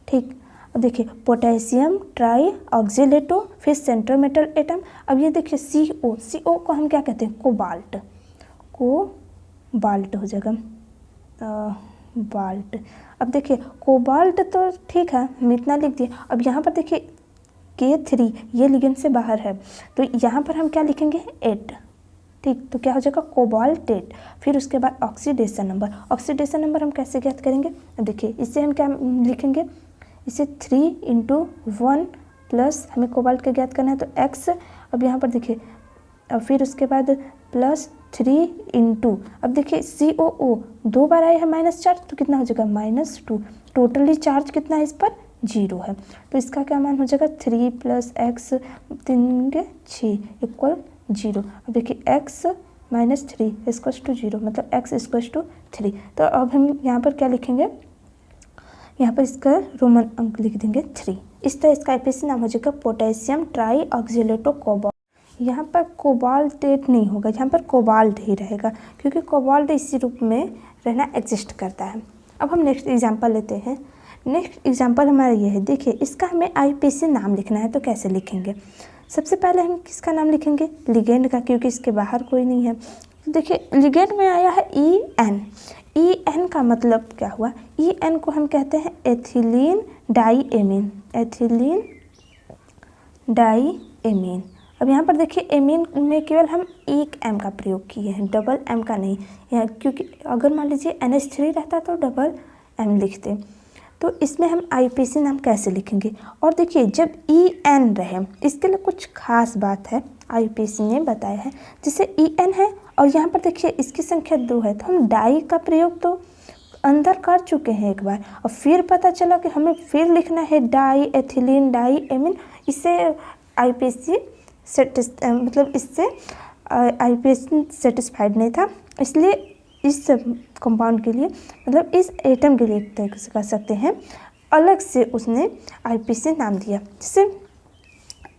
ठीक, अब देखिए पोटेशियम ट्राई ऑक्जेलेटो, फिर सेंट्रल मेटल एटम। अब ये देखिए CO को हम क्या कहते हैं, कोबाल्ट हो जाएगा बाल्ट। अब देखिए कोबाल्ट तो ठीक है, हम इतना लिख दिए। अब यहाँ पर देखिए K3 ये लिगेंड से बाहर है तो यहाँ पर हम क्या लिखेंगे 8। ठीक, तो क्या हो जाएगा कोबाल्टेट। फिर उसके बाद ऑक्सीडेशन नंबर हम कैसे ज्ञात करेंगे, अब देखिए इससे हम क्या लिखेंगे, इसे 3 × 1 प्लस हमें कोबाल्ट का ज्ञात करना है तो x। अब यहाँ पर देखिए फिर उसके बाद +3 × अब देखिए COO 2 बार आया है -4 तो कितना हो जाएगा -2। टोटली चार्ज कितना है इस पर 0 है, तो इसका क्या मान हो जाएगा 3 + x 3 6 इक्वल 0। अब देखिए x - 3 = 0, मतलब x = 3। तो अब हम यहाँ पर क्या लिखेंगे, यहाँ पर इसका रोमन अंक लिख देंगे 3। इस तरह इसका आईपीसी नाम हो जाएगा पोटेशियम ट्राई ऑक्जेलेटो कोबाल्ट। यहाँ पर कोबाल्टेट नहीं होगा, यहाँ पर कोबाल्ट ही रहेगा क्योंकि कोबाल्ट इसी रूप में रहना एग्जिस्ट करता है। अब हम नेक्स्ट एग्जांपल लेते हैं। नेक्स्ट एग्जांपल हमारा ये है, देखिए इसका हमें आईपीसी नाम लिखना है तो कैसे लिखेंगे। सबसे पहले हम किसका नाम लिखेंगे, लिगेंड का, क्योंकि इसके बाहर कोई नहीं है। देखिए लिगेंड में आया है EN का मतलब क्या हुआ, EN को हम कहते हैं एथिलीन डाईएमीन। अब यहाँ पर देखिए एमीन में केवल हम एक M का प्रयोग किए हैं, डबल M का नहीं, क्योंकि अगर मान लीजिए NH3 रहता तो डबल M लिखते। तो इसमें हम आईपीसी नाम कैसे लिखेंगे, और देखिए जब EN रहे इसके लिए कुछ खास बात है, आईपीसी ने बताया है। जैसे EN है और यहाँ पर देखिए इसकी संख्या 2 है तो हम डाई का प्रयोग तो अंदर कर चुके हैं एक बार, और फिर पता चला कि हमें फिर लिखना है डाई एथिलीन डाईएमीन। इससे आईपीसी मतलब इससे आईपीएसी सेटिस्फाइड नहीं था, इसलिए इस कंपाउंड के लिए मतलब इस एटम के लिए एक तरीके से कह सकते हैं अलग से उसने आईपीसी नाम दिया। जैसे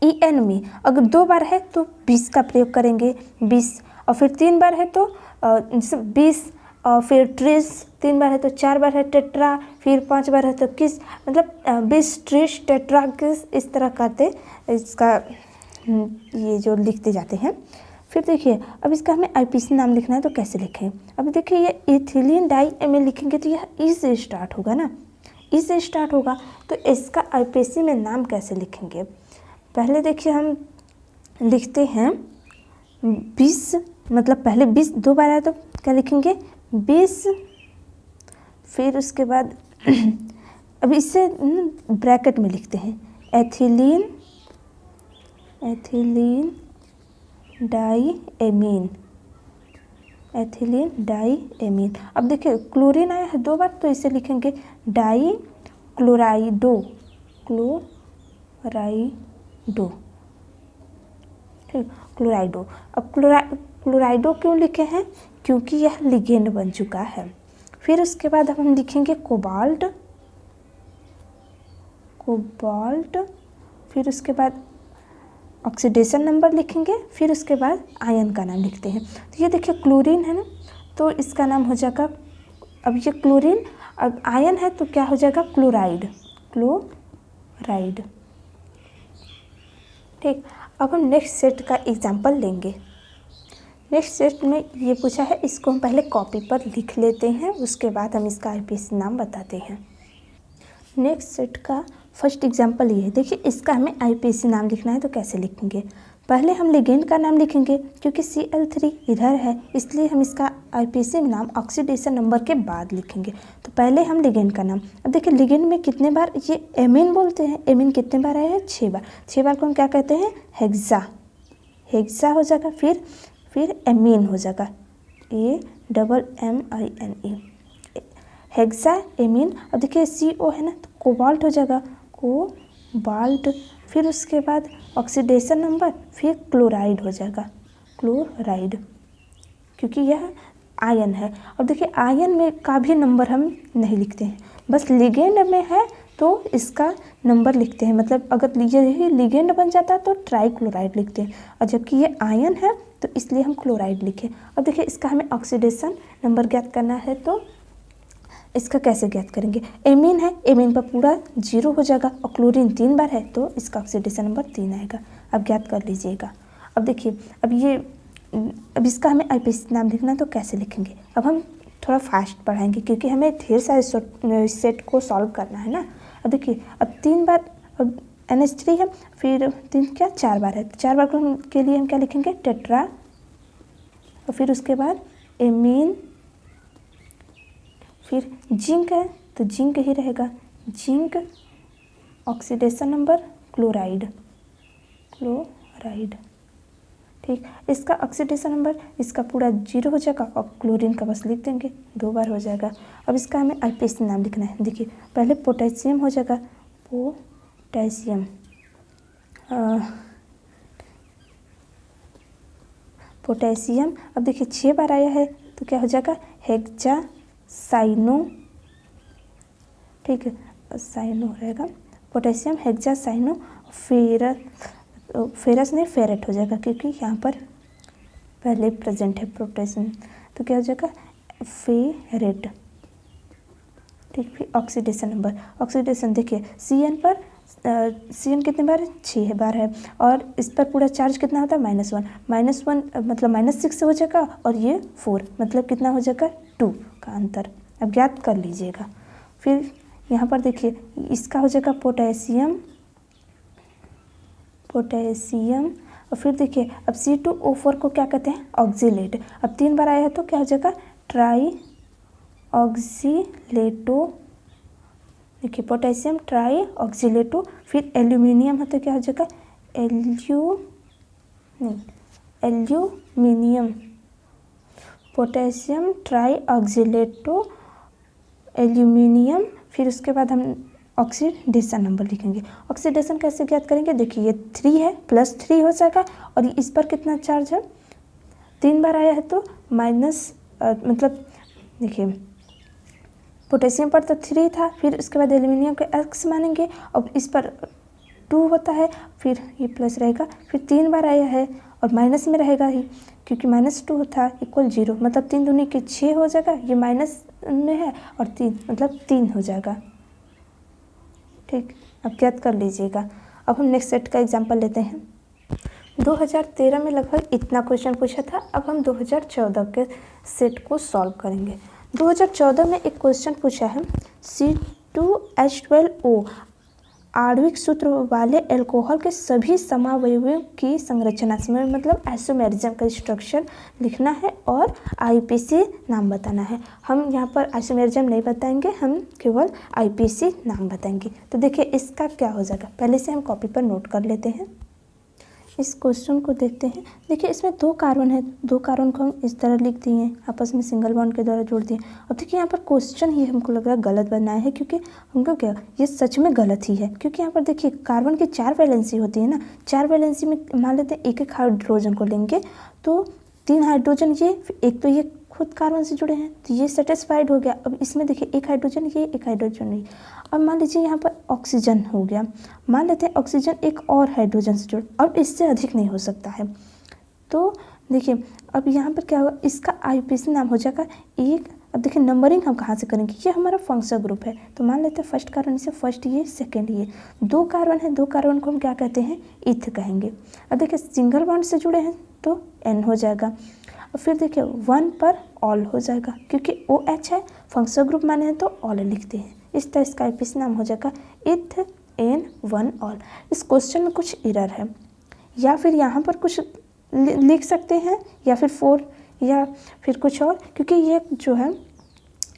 EN में अगर 2 बार है तो 20 का प्रयोग करेंगे 20, और फिर 3 बार है तो जैसे 20, और फिर ट्रिस 3 बार है तो 4 बार है टेट्रा, फिर 5 बार है तो किस, मतलब 20 ट्रिस टेट्रा किस, इस तरह करते इसका ये जो लिखते जाते हैं। फिर देखिए अब इसका हमें आईपीसी नाम लिखना है तो कैसे लिखें। अब देखिए ये इथिलीन डाई एमिन लिखेंगे तो यह ई से स्टार्ट होगा ना, ई से स्टार्ट होगा, तो इसका आईपीसी में नाम कैसे लिखेंगे। पहले देखिए हम लिखते हैं 20, मतलब पहले 20 2 बार आया तो क्या लिखेंगे 20, फिर उसके बाद अब इससे ब्रैकेट में लिखते हैं ethylene diamine, ethylene diamine. अब देखिए क्लोरीन आया है 2 बार तो इसे लिखेंगे डाई क्लोराइडो, ठीक, क्लोराइडो। अब क्लोराइडो क्यों लिखे हैं, क्योंकि यह लिगेंड बन चुका है। फिर उसके बाद अब हम लिखेंगे कोबाल्ट, फिर उसके बाद ऑक्सीडेशन नंबर लिखेंगे, फिर उसके बाद आयन का नाम लिखते हैं। तो ये देखिए क्लोरीन है ना, तो इसका नाम हो जाएगा, अब ये क्लोरीन, अब आयन है तो क्या हो जाएगा क्लोराइड, ठीक। अब हम नेक्स्ट सेट का एग्जाम्पल लेंगे। नेक्स्ट सेट में ये पूछा है, इसको हम पहले कॉपी पर लिख लेते हैं, उसके बाद हम इसका आईपीसी नाम बताते हैं। नेक्स्ट सेट का फर्स्ट एग्जाम्पल ये है। देखिए इसका हमें आईपीसी नाम लिखना है तो कैसे लिखेंगे। पहले हम लिगेंड का नाम लिखेंगे, क्योंकि Cl3 इधर है इसलिए हम इसका आईपीसी नाम ऑक्सीडेशन नंबर के बाद लिखेंगे। तो पहले हम लिगेंड का नाम, अब देखिए लिगेंड में कितने बार ये एमीन बोलते हैं, एमीन कितने बार आया है 6 बार, 6 बार को हम क्या कहते हैं हेक्सा हो जाएगा, फिर एमीन हो जाएगा AMMINE, हेक्सा एमीन। अब देखिए CO है ना तो कोबाल्ट हो जाएगा कोबाल्ट, फिर उसके बाद ऑक्सीडेशन नंबर, फिर क्लोराइड हो जाएगा क्लोराइड, क्योंकि यह आयन है। और देखिए आयन में का भी नंबर हम नहीं लिखते हैं, बस लिगेंड में है तो इसका नंबर लिखते हैं, मतलब अगर यही लिगेंड बन जाता तो ट्राईक्लोराइड लिखते हैं, और जबकि ये आयन है तो इसलिए हम क्लोराइड लिखे। अब देखिए इसका हमें ऑक्सीडेशन नंबर ज्ञात करना है तो इसका कैसे ज्ञात करेंगे। एमीन है, एमीन पर पूरा 0 हो जाएगा, और क्लोरीन 3 बार है तो इसका ऑक्सीडेशन नंबर 3 आएगा। अब ज्ञात कर लीजिएगा। अब देखिए अब इसका हमें आईपीसी नाम लिखना है तो कैसे लिखेंगे। अब हम थोड़ा फास्ट पढ़ाएंगे क्योंकि हमें ढेर सारे सेट को सॉल्व करना है ना। अब देखिए अब 3 बार, अब NH3 है, फिर 3 क्या 4 बार है, 4 बार के लिए हम क्या लिखेंगे टेट्रा, और फिर उसके बाद एमीन, फिर जिंक है तो जिंक ही रहेगा जिंक, ऑक्सीडेशन नंबर क्लोराइड, ठीक। इसका ऑक्सीडेशन नंबर इसका पूरा 0 हो जाएगा, और क्लोरीन का बस लिख देंगे 2 बार हो जाएगा। अब इसका हमें आईपीसी नाम लिखना है। देखिए पहले पोटेशियम हो जाएगा पोटेशियम। अब देखिए 6 बार आया है तो क्या हो जाएगा हेक्सा साइनो, ठीक है साइनो रहेगा पोटेशियम हेक्सा साइनो, फेरस नहीं फेरेट हो जाएगा क्योंकि यहाँ पर पहले प्रेजेंट है पोटेशियम, तो क्या हो जाएगा फेरेट, ठीक। फिर ऑक्सीडेशन नंबर, ऑक्सीडेशन देखिए CN पर CN कितने बार है 6 बार है, और इस पर पूरा चार्ज कितना होता है -1 मतलब -6 हो जाएगा, और ये 4 मतलब कितना हो जाएगा 2 का अंतर। अब ज्ञात कर लीजिएगा। फिर यहाँ पर देखिए इसका हो जाएगा पोटेशियम, और फिर देखिए अब C2O4 को क्या कहते हैं ऑक्सीलेट। अब 3 बार आया है तो क्या हो जाएगा ट्राई ऑक्सीलेटो, देखिए पोटेशियम ट्राई ऑक्सीलेटो। फिर एल्यूमिनियम है तो क्या हो जाएगा एल्यूमिनियम, पोटेशियम ट्राई ऑक्सीलेटो एल्यूमिनियम। फिर उसके बाद हम ऑक्सीडेशन नंबर लिखेंगे। ऑक्सीडेशन कैसे ज्ञात करेंगे, देखिए ये 3 है +3 हो जाएगा, और इस पर कितना चार्ज है 3 बार आया है तो माइनस मतलब देखिए पोटेशियम पर तो 3 था, फिर उसके बाद एल्यूमिनियम के x मानेंगे और इस पर 2 होता है, फिर ये प्लस रहेगा, फिर 3 बार आया है और माइनस में रहेगा ही क्योंकि -2 था इक्वल 0, मतलब 3 दूनी के 6 हो जाएगा, ये माइनस में है और 3 मतलब 3 हो जाएगा। ठीक, अब याद कर लीजिएगा। अब हम नेक्स्ट सेट का एग्जांपल लेते हैं। 2013 में लगभग इतना क्वेश्चन पूछा था, अब हम 2014 के सेट को सॉल्व करेंगे। 2014 में एक क्वेश्चन पूछा है C2H12O आणविक सूत्र वाले अल्कोहल के सभी समावयवों की संरचना समय मतलब आइसोमेरिज्म का स्ट्रक्चर लिखना है और आईपीसी नाम बताना है। हम यहाँ पर आइसोमेरिज्म नहीं बताएंगे, हम केवल आईपीसी नाम बताएंगे। तो देखिए इसका क्या हो जाएगा, पहले से हम कॉपी पर नोट कर लेते हैं। इस क्वेश्चन को देखते हैं। देखिए इसमें 2 कार्बन है, 2 कार्बन को हम इस तरह लिख दिए, आपस में सिंगल बॉन्ड के द्वारा जोड़ दिए। अब देखिए यहाँ पर क्वेश्चन ही हमको लग रहा है गलत बनाया है, क्योंकि हमको क्या ये सच में गलत ही है, क्योंकि यहाँ पर देखिए कार्बन की 4 वैलेंसी होती है ना, 4 वैलेंसी में मान लेते हैं एक हाइड्रोजन को लेंगे तो 3 हाइड्रोजन ये, एक तो ये खुद कार्बन से जुड़े हैं तो ये सेटिस्फाइड हो गया। अब इसमें देखिए एक हाइड्रोजन ये, एक हाइड्रोजन नहीं। अब मान लीजिए यहाँ पर ऑक्सीजन हो गया, मान लेते हैं ऑक्सीजन एक और हाइड्रोजन से जुड़, अब इससे अधिक नहीं हो सकता है। तो देखिए अब यहाँ पर क्या होगा, इसका आईपीसी नाम हो जाएगा 1। अब देखिए नंबरिंग हम कहाँ से करेंगे, ये हमारा फंक्शनल ग्रुप है तो मान लेते हैं फर्स्ट कार्बन इसे फर्स्ट, ये सेकेंड, ये 2 कार्बन है, 2 कार्बन को हम क्या कहते हैं, इथ कहेंगे। अब देखिए सिंगल बॉन्ड से जुड़े हैं तो N हो जाएगा। और फिर देखिए 1 पर ऑल हो जाएगा, क्योंकि OH है, फंक्शनल ग्रुप माने हैं तो ऑल लिखते हैं। इस तरह इसका आईपीसी नाम हो जाएगा इथ N1 ऑल। इस क्वेश्चन में कुछ एरर है, या फिर यहाँ पर कुछ लिख सकते हैं, या फिर 4 या फिर कुछ और, क्योंकि ये जो है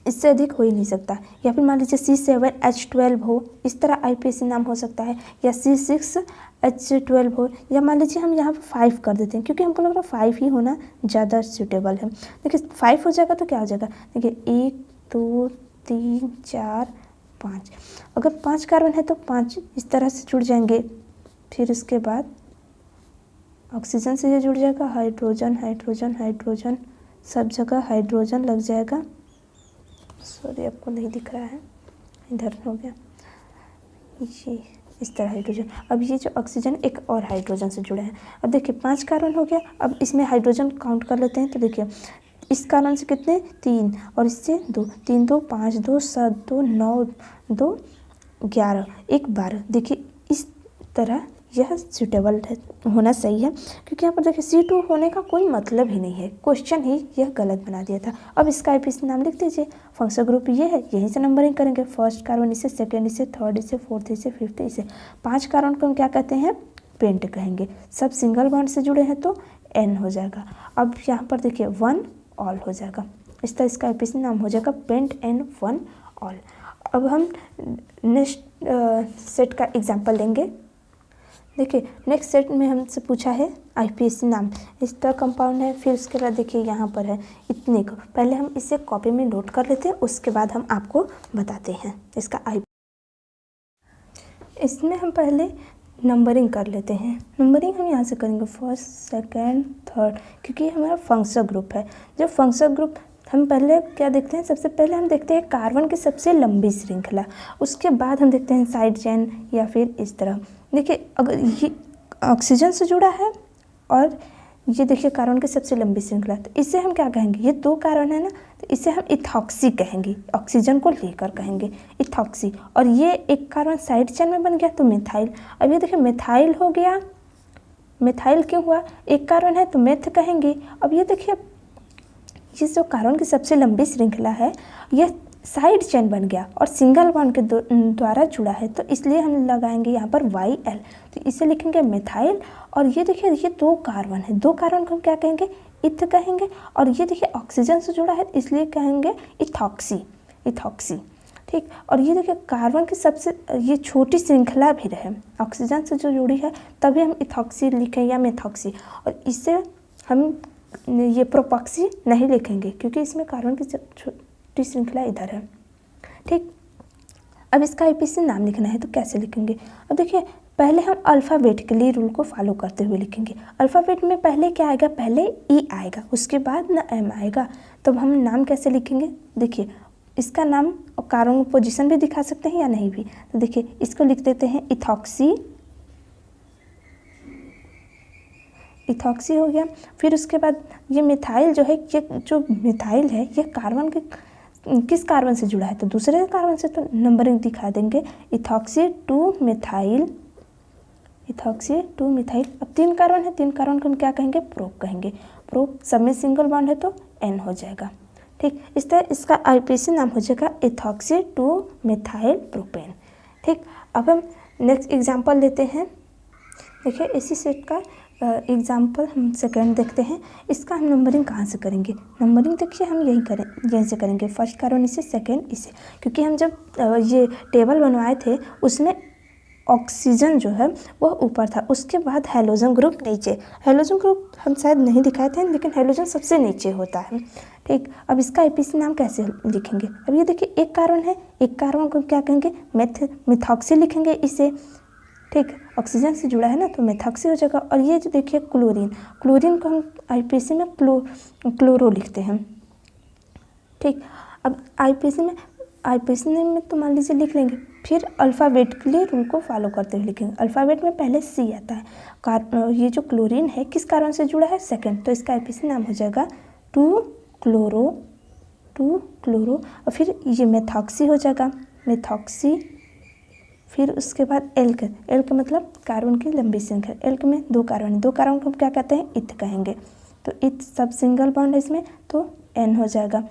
इससे अधिक हो ही नहीं सकता। या फिर मान लीजिए C7H12 हो, इस तरह आईपीसी नाम हो सकता है, या C6H12 हो, या मान लीजिए हम यहाँ पर 5 कर देते हैं, क्योंकि हमको लग रहा है 5 ही होना ज़्यादा सूटेबल है। देखिए 5 हो जाएगा तो क्या हो जाएगा, देखिए 1 2 3 4 5, अगर 5 कार्बन है तो 5 इस तरह से जुड़ जाएंगे। फिर उसके बाद ऑक्सीजन से ये जुड़ जाएगा, हाइड्रोजन हाइड्रोजन हाइड्रोजन, सब जगह हाइड्रोजन लग जाएगा। सॉरी आपको नहीं दिख रहा है, इधर हो गया, ये इस तरह हाइड्रोजन। अब ये जो ऑक्सीजन एक और हाइड्रोजन से जुड़े हैं। अब देखिए 5 कार्बन हो गया, अब इसमें हाइड्रोजन काउंट कर लेते हैं। तो देखिए इस कार्बन से कितने 3 और इससे 2, 3 2 5 2 7 2 9 2 11 1 12। देखिए इस तरह यह सूटेबल होना सही है, क्योंकि यहाँ पर देखिए C2 होने का कोई मतलब ही नहीं है, क्वेश्चन ही यह गलत बना दिया था। अब इसका आईपीसी नाम लिख दीजिए, फंक्शनल ग्रुप ये है, यहीं से नंबरिंग करेंगे, फर्स्ट कार्बन इसे, सेकेंड इसे, थर्ड इसे, फोर्थ इसे, फिफ्थ इसे। 5 कार्बन को हम क्या कहते हैं, पेंट कहेंगे। सब सिंगल बॉन्ड से जुड़े हैं तो N हो जाएगा। अब यहाँ पर देखिए 1 ऑल हो जाएगा, इस तरह इसका आईपीसी नाम हो जाएगा पेंट N1 ऑल। अब हम नेक्स्ट सेट का एग्जाम्पल लेंगे। देखिए नेक्स्ट सेट में हमसे पूछा है आईपीसी नाम, इस तरह कंपाउंड है। फिर उसके बाद देखिए यहाँ पर है इतने को, पहले हम इसे कॉपी में नोट कर लेते हैं, उसके बाद हम आपको बताते हैं इसका इसमें हम पहले नंबरिंग कर लेते हैं। नंबरिंग हम यहाँ से करेंगे फर्स्ट सेकेंड थर्ड, क्योंकि हमारा फंक्शनल ग्रुप है। जब फंक्शनल ग्रुप हम पहले क्या देखते हैं, सबसे पहले हम देखते हैं कार्बन की सबसे लंबी श्रृंखला, उसके बाद हम देखते हैं साइड चेन या फिर इस तरह। देखिए अगर ये ऑक्सीजन से जुड़ा है और ये देखिए कार्बन की सबसे लंबी श्रृंखला, तो इसे हम क्या कहेंगे, ये 2 कार्बन है ना, तो इसे हम इथॉक्सी कहेंगे, ऑक्सीजन को लेकर कहेंगे इथॉक्सी। और ये एक कार्बन साइड चेन में बन गया तो मिथाइल। अब ये देखिए मिथाइल हो गया, मिथाइल क्यों हुआ, एक कार्बन है तो मेथ कहेंगे। अब ये देखिए ये जो कार्बन की सबसे लंबी श्रृंखला है यह साइड चेन बन गया और सिंगल बॉन्ड के द्वारा जुड़ा है, तो इसलिए हम लगाएंगे यहाँ पर YL, तो इसे लिखेंगे मिथाइल। और ये देखिए ये 2 कार्बन है, 2 कार्बन को हम क्या कहेंगे, इथ कहेंगे। और ये देखिए ऑक्सीजन से जुड़ा है इसलिए कहेंगे इथॉक्सी, इथॉक्सी, ठीक। और ये देखिए कार्बन की सबसे ये छोटी श्रृंखला भी रहे, ऑक्सीजन से जो जुड़ी है तभी हम इथॉक्सी लिखें या मेथॉक्सी। और इससे हम ये प्रोपॉक्सी नहीं लिखेंगे, क्योंकि इसमें कार्बन की छोटी श्रृंखला इधर है, ठीक। अब इसका आईपीसी नाम लिखना है तो कैसे लिखेंगे। अब देखिए पहले हम अल्फ़ाबेटिकली रूल को फॉलो करते हुए लिखेंगे। अल्फ़ाबेट में पहले क्या आएगा, पहले ई आएगा, उसके बाद ना एम आएगा। तो हम नाम कैसे लिखेंगे, देखिए इसका नाम और कार्बन पोजीशन भी दिखा सकते हैं या नहीं भी। तो देखिए इसको लिख देते हैं इथॉक्सी, इथॉक्सी हो गया। फिर उसके बाद ये मिथाइल जो है, ये जो मिथाइल है ये कार्बन के किस कार्बन से जुड़ा है, तो दूसरे कार्बन से, तो नंबरिंग दिखा देंगे इथॉक्सी 2 मिथाइल, इथॉक्सी 2 मिथाइल। अब 3 कार्बन है, 3 कार्बन को हम क्या कहेंगे, प्रोप कहेंगे। प्रोप सब में सिंगल बॉन्ड है तो एन हो जाएगा। ठीक, इस तरह इसका आईपीसी नाम हो जाएगा इथॉक्सी 2 मिथाइल प्रोपेन। ठीक, अब हम नेक्स्ट एग्जांपल लेते हैं। देखिए इसी सेट का एग्जाम्पल हम सेकेंड देखते हैं। इसका हम नंबरिंग कहाँ से करेंगे, नंबरिंग देखिए हम यहीं से करेंगे, फर्स्ट कार्बन इसे, सेकेंड इसे, क्योंकि हम जब ये टेबल बनवाए थे उसमें ऑक्सीजन जो है वह ऊपर था, उसके बाद हेलोजन ग्रुप नीचे। हेलोजन ग्रुप हम शायद नहीं दिखाए थे, लेकिन हेलोजन सबसे नीचे होता है। ठीक, अब इसका आईपीसी नाम कैसे लिखेंगे, अब ये देखिए एक कार्बन है, एक कार्बन को क्या कहेंगे, मिथॉक्सी लिखेंगे इसे। ठीक, ऑक्सीजन से जुड़ा है ना तो मेथॉक्सी हो जाएगा। और ये जो देखिए क्लोरीन, क्लोरीन को हम आईपीसी में क्लोरो लिखते हैं। ठीक, अब आईपीसी में तो मान लीजिए लिख लेंगे, फिर अल्फ़ाबेटिकली रूल को फॉलो करते हुए लिखेंगे। अल्फ़ाबेट में पहले सी आता है, ये जो क्लोरीन है किस कार्बन से जुड़ा है, सेकंड, तो इसका आईपीसी नाम हो जाएगा 2 क्लोरो, और फिर ये मेथॉक्सी हो जाएगा, मेथॉक्सी। फिर उसके बाद एल्क का मतलब कार्बन की लंबी श्रृंखला, एल्क में 2 कार्बन को हम क्या कहते हैं, इथ कहेंगे। तो इथ सब सिंगल बॉन्ड है इसमें, तो एन हो जाएगा।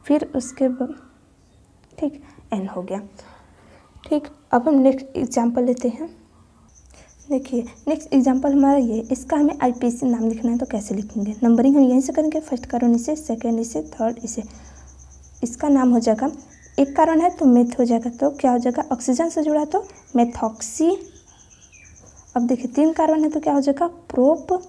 फिर उसके बाद ठीक, एन हो गया। ठीक, अब हम नेक्स्ट एग्जांपल लेते हैं। देखिए नेक्स्ट एग्जांपल हमारा ये, इसका हमें आईपीसी नाम लिखना है तो कैसे लिखेंगे, नंबरिंग हम यहीं से करेंगे, फर्स्ट कार्बन इसे, सेकेंड इसे, थर्ड इसे। इसका नाम हो जाएगा, एक कार्बन है तो मेथ हो जाएगा, तो क्या हो जाएगा, ऑक्सीजन से जुड़ा है तो मेथॉक्सी। अब देखिए 3 कार्बन है तो क्या हो जाएगा, प्रोप,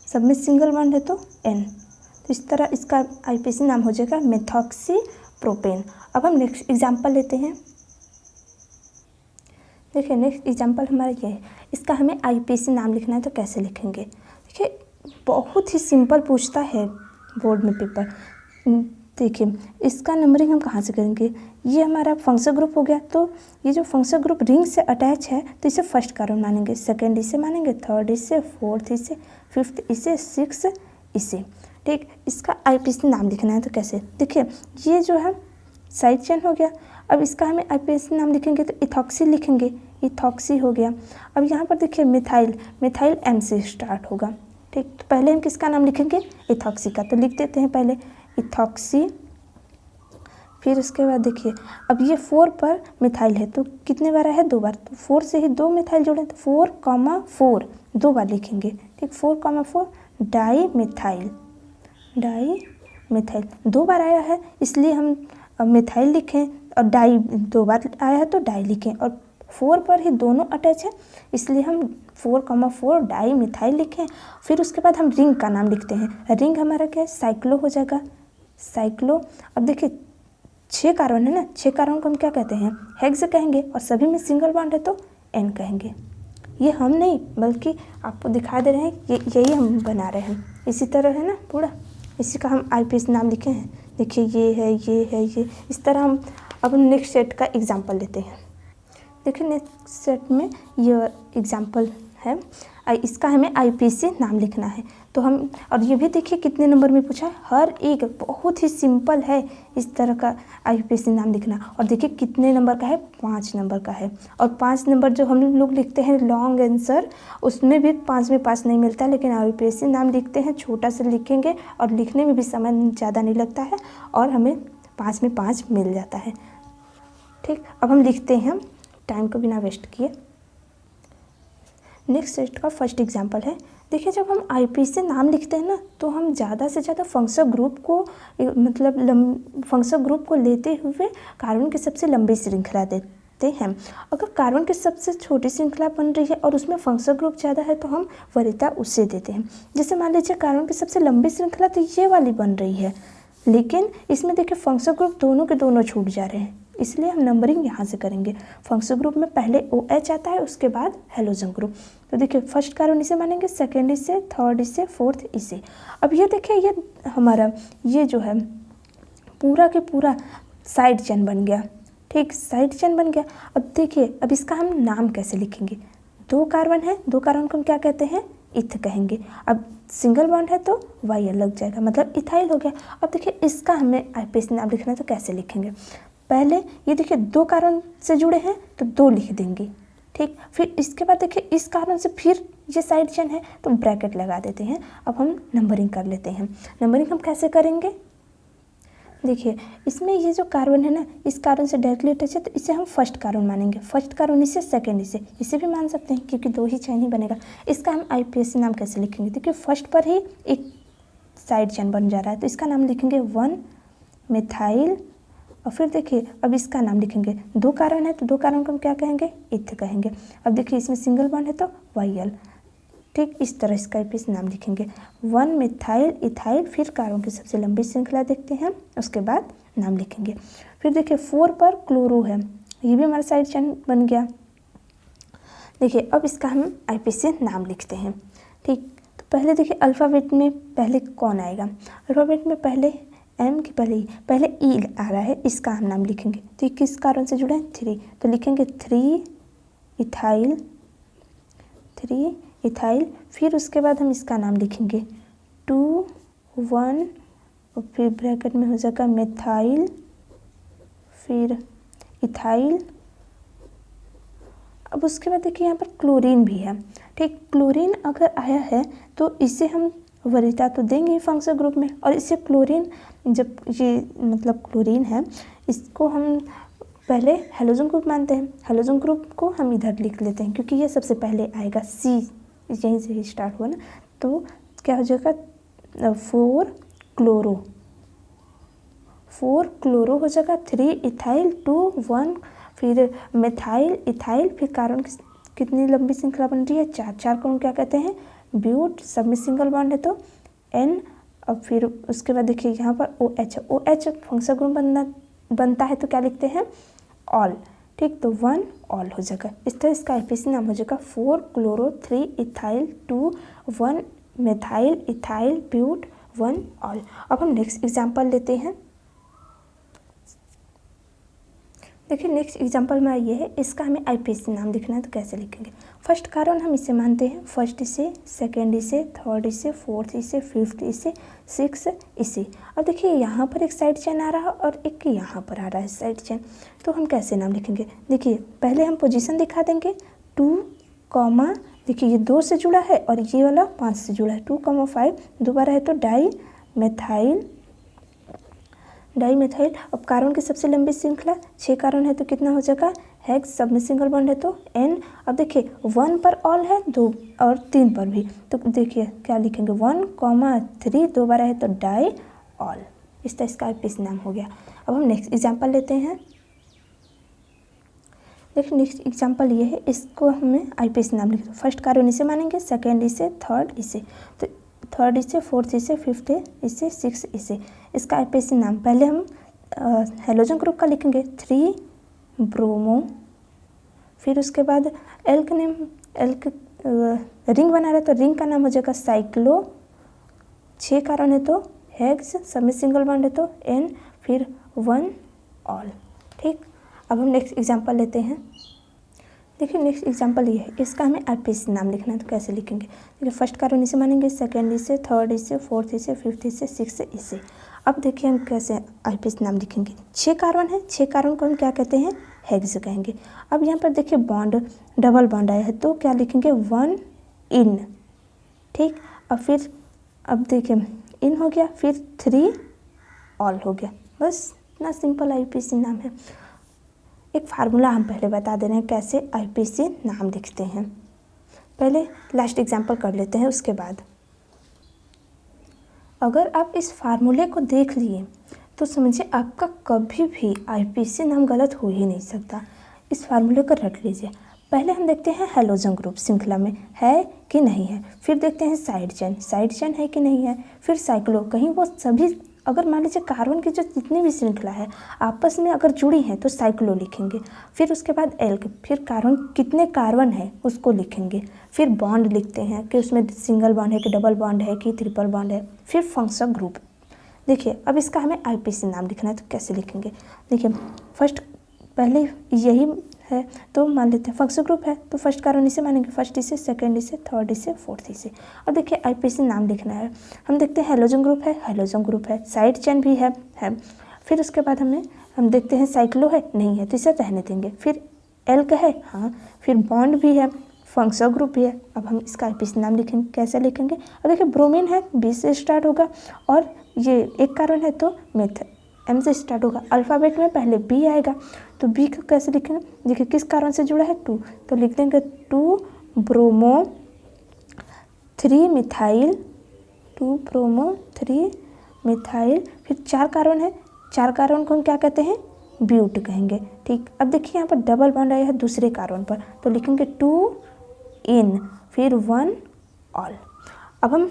सब में सिंगल बॉन्ड है तो एन। तो इस तरह इसका आईपीसी नाम हो जाएगा मेथॉक्सी प्रोपेन। अब हम नेक्स्ट एग्जांपल लेते हैं। देखिए नेक्स्ट एग्जांपल हमारा ये है, इसका हमें आईपीसी नाम लिखना है तो कैसे लिखेंगे। देखिए बहुत ही सिंपल पूछता है बोर्ड में पेपर। देखिए इसका नंबरिंग हम कहाँ से करेंगे, ये हमारा फंक्शनल ग्रुप हो गया, तो ये जो फंक्शनल ग्रुप रिंग से अटैच है तो इसे फर्स्ट कार्बन मानेंगे, सेकेंड इसे मानेंगे, थर्ड इसे, फोर्थ इसे, फिफ्थ इसे, सिक्स इसे। ठीक, इसका आईपीसी नाम लिखना है तो कैसे, देखिए ये जो है साइड चेन हो गया। अब इसका हमें आईपीसी नाम लिखेंगे तो इथॉक्सी लिखेंगे, इथॉक्सी हो गया। अब यहाँ पर देखिए मिथाइल एम से स्टार्ट होगा। ठीक, तो पहले हम किसका नाम लिखेंगे, इथॉक्सी का, तो लिख देते हैं पहले इथॉक्सी। फिर उसके बाद देखिए अब ये 4 पर मिथाइल है तो कितने बार है, 2 बार, तो 4 से ही 2 मिथाइल जुड़े तो 4,4 2 बार लिखेंगे। ठीक, 4,4 डाई मिथाइल 2 बार आया है इसलिए हम मिथाइल लिखें, और डाई 2 बार आया है तो डाई लिखें, और 4 पर ही दोनों अटैच है इसलिए हम 4,4 डाई मिथाइल लिखें। फिर उसके बाद हम रिंग का नाम लिखते हैं, रिंग हमारा क्या है, साइक्लो हो जाएगा, साइक्लो। अब देखिए 6 कार्बन है ना, 6 कार्बन को हम क्या कहते हैं, हेक्स कहेंगे, और सभी में सिंगल बॉन्ड है तो एन कहेंगे। ये हम नहीं बल्कि आपको दिखा दे रहे हैं, यही हम बना रहे हैं, इसी तरह है ना पूरा, इसी का हम आईपीसी नाम लिखे हैं। देखिए ये है, इस तरह हम। अब नेक्स्ट सेट का एग्जांपल लेते हैं। देखिए नेक्स्ट सेट में ये एग्जांपल है, इसका हमें आईपीसी नाम लिखना है तो हम, और ये भी देखिए कितने नंबर में पूछा है, हर एक बहुत ही सिंपल है इस तरह का आईपीसी नाम लिखना। और देखिए कितने नंबर का है, 5 नंबर का है। और 5 नंबर जो हम लोग लिखते हैं लॉन्ग आंसर, उसमें भी 5 में 5 नहीं मिलता, लेकिन आईपीसी नाम लिखते हैं छोटा सा लिखेंगे और लिखने में भी समय ज़्यादा नहीं लगता है और हमें 5 में 5 मिल जाता है। ठीक, अब हम लिखते हैं टाइम को बिना वेस्ट किए। नेक्स्ट सेट का फर्स्ट एग्जांपल है। देखिए जब हम आईपीसी नाम लिखते हैं ना तो हम ज़्यादा से ज़्यादा फंक्शनल ग्रुप को, मतलब फंक्शनल ग्रुप को लेते हुए कार्बन की सबसे लंबी श्रृंखला देते हैं। अगर कार्बन की सबसे छोटी श्रृंखला बन रही है और उसमें फंक्शनल ग्रुप ज़्यादा है तो हम वरीयता उससे देते हैं। जैसे मान लीजिए कार्बन की सबसे लंबी श्रृंखला तो ये वाली बन रही है, लेकिन इसमें देखिए फंक्शनल ग्रुप दोनों के दोनों छूट जा रहे हैं, इसलिए हम नंबरिंग यहाँ से करेंगे। फंक्शनल ग्रुप में पहले OH आता है, उसके बाद हैलोजन ग्रुप। तो देखिए फर्स्ट कार्बन इसे मानेंगे, सेकेंड इसे, थर्ड इसे, फोर्थ इसे। अब ये देखिए ये हमारा ये जो है पूरा के पूरा साइड चेन बन गया। ठीक, साइड चेन बन गया। अब देखिए अब इसका हम नाम कैसे लिखेंगे। 2 कार्बन है, 2 कार्बन को हम क्या कहते हैं, इथ कहेंगे। अब सिंगल बॉन्ड है तो YL लग जाएगा, मतलब इथाइल हो गया। अब देखिए इसका हमें IPAC नाम लिखना है तो कैसे लिखेंगे। पहले ये देखिए 2 कार्बन से जुड़े हैं तो 2 लिख देंगे। ठीक, फिर इसके बाद देखिए इस कार्बन से फिर ये साइड चेन है तो ब्रैकेट लगा देते हैं। अब हम नंबरिंग कर लेते हैं। नंबरिंग हम कैसे करेंगे, देखिए इसमें ये जो कार्बन है ना, इस कार्बन से डायरेक्टली टच है तो इसे हम फर्स्ट कार्बन मानेंगे। फर्स्ट कार्बन इसे, सेकेंड इसे भी मान सकते हैं क्योंकि 2 ही चेन ही बनेगा। इसका हम IPAC नाम कैसे लिखेंगे, देखिए फर्स्ट पर ही एक साइड चेन बन जा रहा है तो इसका नाम लिखेंगे 1 मिथाइल। और फिर देखिए अब इसका नाम लिखेंगे, 2 कार्बन है तो 2 कार्बन को हम क्या कहेंगे, इथ कहेंगे। अब देखिए इसमें सिंगल बॉन्ड है तो YL। ठीक, इस तरह इसका IPAC नाम लिखेंगे 1 मिथाइल इथाइल। फिर कार्बन की सबसे लंबी श्रृंखला देखते हैं, उसके बाद नाम लिखेंगे। फिर देखिए 4 पर क्लोरो है, ये भी हमारा साइड चेन बन गया। देखिए अब इसका हम IPAC नाम लिखते हैं। ठीक, तो पहले देखिए अल्फ़ाबेट में पहले कौन आएगा, अल्फ़ाबेट में पहले M के पहले E आ रहा है, इसका हम नाम लिखेंगे। तो ये किस कार्बन से जुड़े हैं, 3, तो लिखेंगे 3 इथाइल। फिर उसके बाद हम इसका नाम लिखेंगे 2 1 और फिर ब्रैकेट में हो जाएगा मिथाइल, फिर इथाइल। अब उसके बाद देखिए यहाँ पर क्लोरीन भी है। ठीक, क्लोरीन अगर आया है तो इसे हम वरीयता तो देंगे फंक्शनल ग्रुप में, और इससे क्लोरीन जब ये मतलब क्लोरीन है इसको हम पहले हैलोजन ग्रुप मानते हैं। हैलोजन ग्रुप को हम इधर लिख लेते हैं क्योंकि ये सबसे पहले आएगा, C यहीं से ही स्टार्ट हुआ ना, तो क्या हो जाएगा 4 क्लोरो हो जाएगा, 3 इथाइल, 2 1 फिर मिथाइल इथाइल। फिर कार्बन कितनी लंबी श्रृंखला बन रही है, 4 को हम क्या कहते हैं, ब्यूट। सब में सिंगल बॉन्ड है तो N। अब फिर उसके बाद देखिए यहाँ पर OH फंक्शनल ग्रुप बनता है तो क्या लिखते हैं, ऑल। ठीक, तो 1 ऑल हो जाएगा। इस तरह इसका IPAC नाम हो जाएगा 4 chloro 3 ethyl 2 1 methyl ethyl but 1 ol. अब हम नेक्स्ट एग्जांपल लेते हैं। देखिए नेक्स्ट एग्जांपल में ये है, इसका हमें IPAC नाम लिखना है तो कैसे लिखेंगे। फर्स्ट कार्बन हम इसे मानते हैं, फर्स्ट इसे, सेकेंड इसे, थर्ड इसे, फोर्थ इसे, फिफ्थ इसे, सिक्स इसे। अब देखिए यहाँ पर एक साइड चेन आ रहा है और एक यहाँ पर आ रहा है साइड चेन, तो हम कैसे नाम लिखेंगे। देखिए पहले हम पोजीशन दिखा देंगे 2, देखिए ये 2 से जुड़ा है और ये वाला 5 से जुड़ा है, 2,5 दोबारा है तो डाई मिथाइल। अब कार्बन की सबसे लंबी श्रृंखला 6 कार्बन है तो कितना हो जाएगा, हेक्स। सब में सिंगल बॉन्ड है तो N। अब देखिए 1 पर ऑल है, 2 और 3 पर भी, तो देखिए क्या लिखेंगे 1,3 दोबारा है तो डाई ऑल। इस तरह इसका IPAC नाम हो गया। अब हम नेक्स्ट एग्जांपल लेते हैं। देखिए नेक्स्ट एग्जांपल ये है, इसको हमें IPAC नाम लिखते हैं। फर्स्ट कार्बन इसे मानेंगे, सेकेंड इसे, थर्ड इसे, तो थर्ड इसे, फोर्थ इसे, फिफ्थ इसे, सिक्स इसे। इसका IPAC नाम पहले हम हैलोजन ग्रुप का लिखेंगे 3 ब्रोमो। फिर उसके बाद एल रिंग बना रहा है तो रिंग का नाम हो जाएगा साइक्लो। 6 कार्बन है तो हेक्स, सब में सिंगल बॉन्ड है तो N, फिर 1 ऑल। ठीक, अब हम नेक्स्ट एग्जांपल लेते हैं। देखिए नेक्स्ट एग्जांपल ये है, इसका हमें IPAC नाम लिखना है तो कैसे लिखेंगे। देखिए फर्स्ट कार्बन इसे मानेंगे, सेकेंड इसे, थर्ड इसे, फोर्थ इसे, फिफ्थ इसे, सिक्स इसे। अब देखिए हम कैसे IPAC नाम लिखेंगे। 6 कार्बन है, 6 कार्बन को हम क्या कहते हैं, हेक्स कहेंगे। अब यहाँ पर देखिए बॉन्ड, डबल बॉन्ड आया है तो क्या लिखेंगे 1 इन। ठीक, अब देखिए इन हो गया, फिर 3 ऑल हो गया। बस इतना सिंपल IPAC नाम है। एक फार्मूला हम पहले बता दे रहे हैं कैसे IPAC नाम लिखते हैं। पहले लास्ट एग्जांपल कर लेते हैं, उसके बाद अगर आप इस फार्मूले को देख लिए तो समझिए आपका कभी भी IPAC नाम गलत हो ही नहीं सकता। इस फार्मूले को रट लीजिए। पहले हम देखते हैं हैलोजन ग्रुप श्रृंखला में है कि नहीं है, फिर देखते हैं साइड चेन है कि नहीं है, फिर साइक्लो, कहीं वो सभी अगर मान लीजिए कार्बन की जो जितनी भी श्रृंखला है आपस में अगर जुड़ी हैं तो साइक्लो लिखेंगे, फिर उसके बाद एल्क, फिर कार्बन कितने कार्बन है उसको लिखेंगे, फिर बॉन्ड लिखते हैं कि उसमें सिंगल बॉन्ड है कि डबल बॉन्ड है कि ट्रिपल बॉन्ड है, फिर फंक्शनल ग्रुप। देखिए अब इसका हमें आईपीसी नाम लिखना है तो कैसे लिखेंगे। देखिए फर्स्ट पहले यही है तो मान लेते हैं फंक्शनल ग्रुप है तो फर्स्ट कार्बन इसे मानेंगे, फर्स्ट इसे, सेकंड इसे, थर्ड इसे, फोर्थ इसे। अब देखिए आईपीसी नाम लिखना है, हम देखते हैं हेलोजन ग्रुप है, हेलोजन ग्रुप है, साइड चेन भी है। फिर उसके बाद हम देखते हैं साइक्लो है, नहीं है तो इसे रहने देंगे, फिर एल्क है, हाँ, फिर बॉन्ड भी है, फंक्शनल ग्रुप भी है। अब हम इसका आईपीसी नाम लिखेंगे, कैसे लिखेंगे। अब देखिए ब्रोमीन है, बी से स्टार्ट होगा, और ये एक कार्बन है तो मेथ एम से स्टार्ट होगा। अल्फ़ाबेट में पहले बी आएगा तो बी को कैसे लिखेंगे। देखिए किस कार्बन से जुड़ा है, 2, तो लिख देंगे 2 ब्रोमो 3 मिथाइल, 2 ब्रोमो 3 मिथाइल। फिर 4 कार्बन है, 4 कार्बन को हम क्या कहते हैं, ब्यूट कहेंगे। ठीक, अब देखिए यहाँ पर डबल बॉन्ड आया है दूसरे कार्बन पर तो लिखेंगे 2 इन, फिर 1 ऑल। अब हम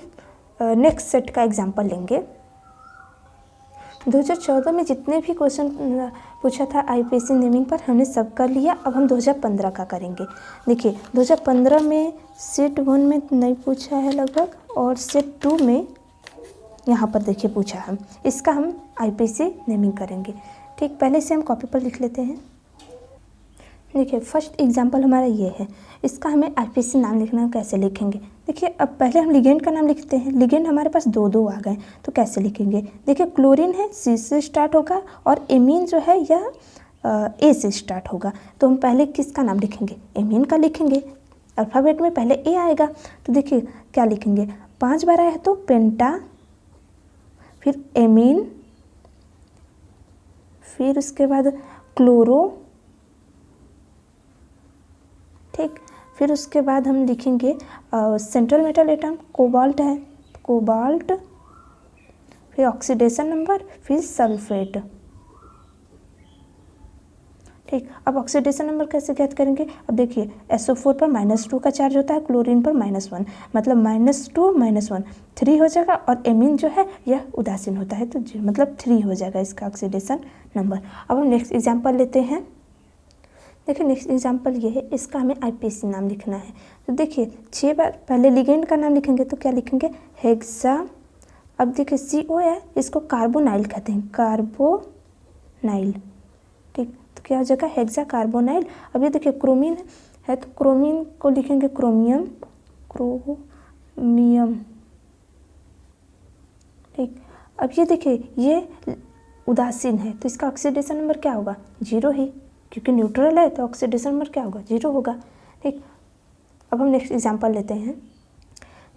नेक्स्ट सेट का एग्जांपल लेंगे। 2014 में जितने भी क्वेश्चन पूछा था आईपीसी नेमिंग पर हमने सब कर लिया। अब हम 2015 का करेंगे। देखिए 2015 में सेट 1 में नहीं पूछा है लगभग, और सेट 2 में यहाँ पर देखिए पूछा है। इसका हम आईपीसी नेमिंग करेंगे। ठीक, पहले से हम कॉपी पर लिख लेते हैं। देखिए फर्स्ट एग्जांपल हमारा ये है, इसका हमें आईपीसी नाम लिखना है, कैसे लिखेंगे। देखिए अब पहले हम लिगेंड का नाम लिखते हैं। लिगेंड हमारे पास दो आ गए तो कैसे लिखेंगे। देखिए क्लोरीन है, सी से स्टार्ट होगा, और एमीन जो है यह ए से स्टार्ट होगा। तो हम पहले किसका नाम लिखेंगे, एमीन का लिखेंगे। अल्फ़ाबेट में पहले ए आएगा तो देखिए क्या लिखेंगे, 5 बार आया है तो पेंटा, फिर एमीन, फिर उसके बाद क्लोरो। ठीक, फिर उसके बाद हम लिखेंगे सेंट्रल मेटल एटम कोबाल्ट है, कोबाल्ट, फिर ऑक्सीडेशन नंबर, फिर सल्फेट। ठीक, अब ऑक्सीडेशन नंबर कैसे ज्ञात करेंगे। अब देखिए SO4 पर -2 का चार्ज होता है, क्लोरीन पर -1, मतलब -2 -1 3 हो जाएगा, और एमीन जो है यह उदासीन होता है तो मतलब 3 हो जाएगा इसका ऑक्सीडेशन नंबर। अब हम नेक्स्ट एग्जाम्पल लेते हैं। देखिए नेक्स्ट एग्जाम्पल ये है, इसका हमें आईपीसी नाम लिखना है। तो देखिए 6 बार पहले लिगेंड का नाम लिखेंगे तो क्या लिखेंगे, हेक्सा। अब देखिए CO है, इसको कार्बोनाइल कहते हैं, कार्बोनाइल। ठीक, तो क्या हो जाएगा, हेक्सा कार्बोनाइल। अब ये देखिए क्रोमीन है तो क्रोमीन को लिखेंगे क्रोमियम, क्रोमियम। ठीक, अब ये देखिए ये उदासीन है तो इसका ऑक्सीडेशन नंबर क्या होगा, 0 ही, क्योंकि न्यूट्रल है तो ऑक्सीडेशन नंबर क्या होगा, 0 होगा। ठीक, अब हम नेक्स्ट एग्जांपल लेते हैं।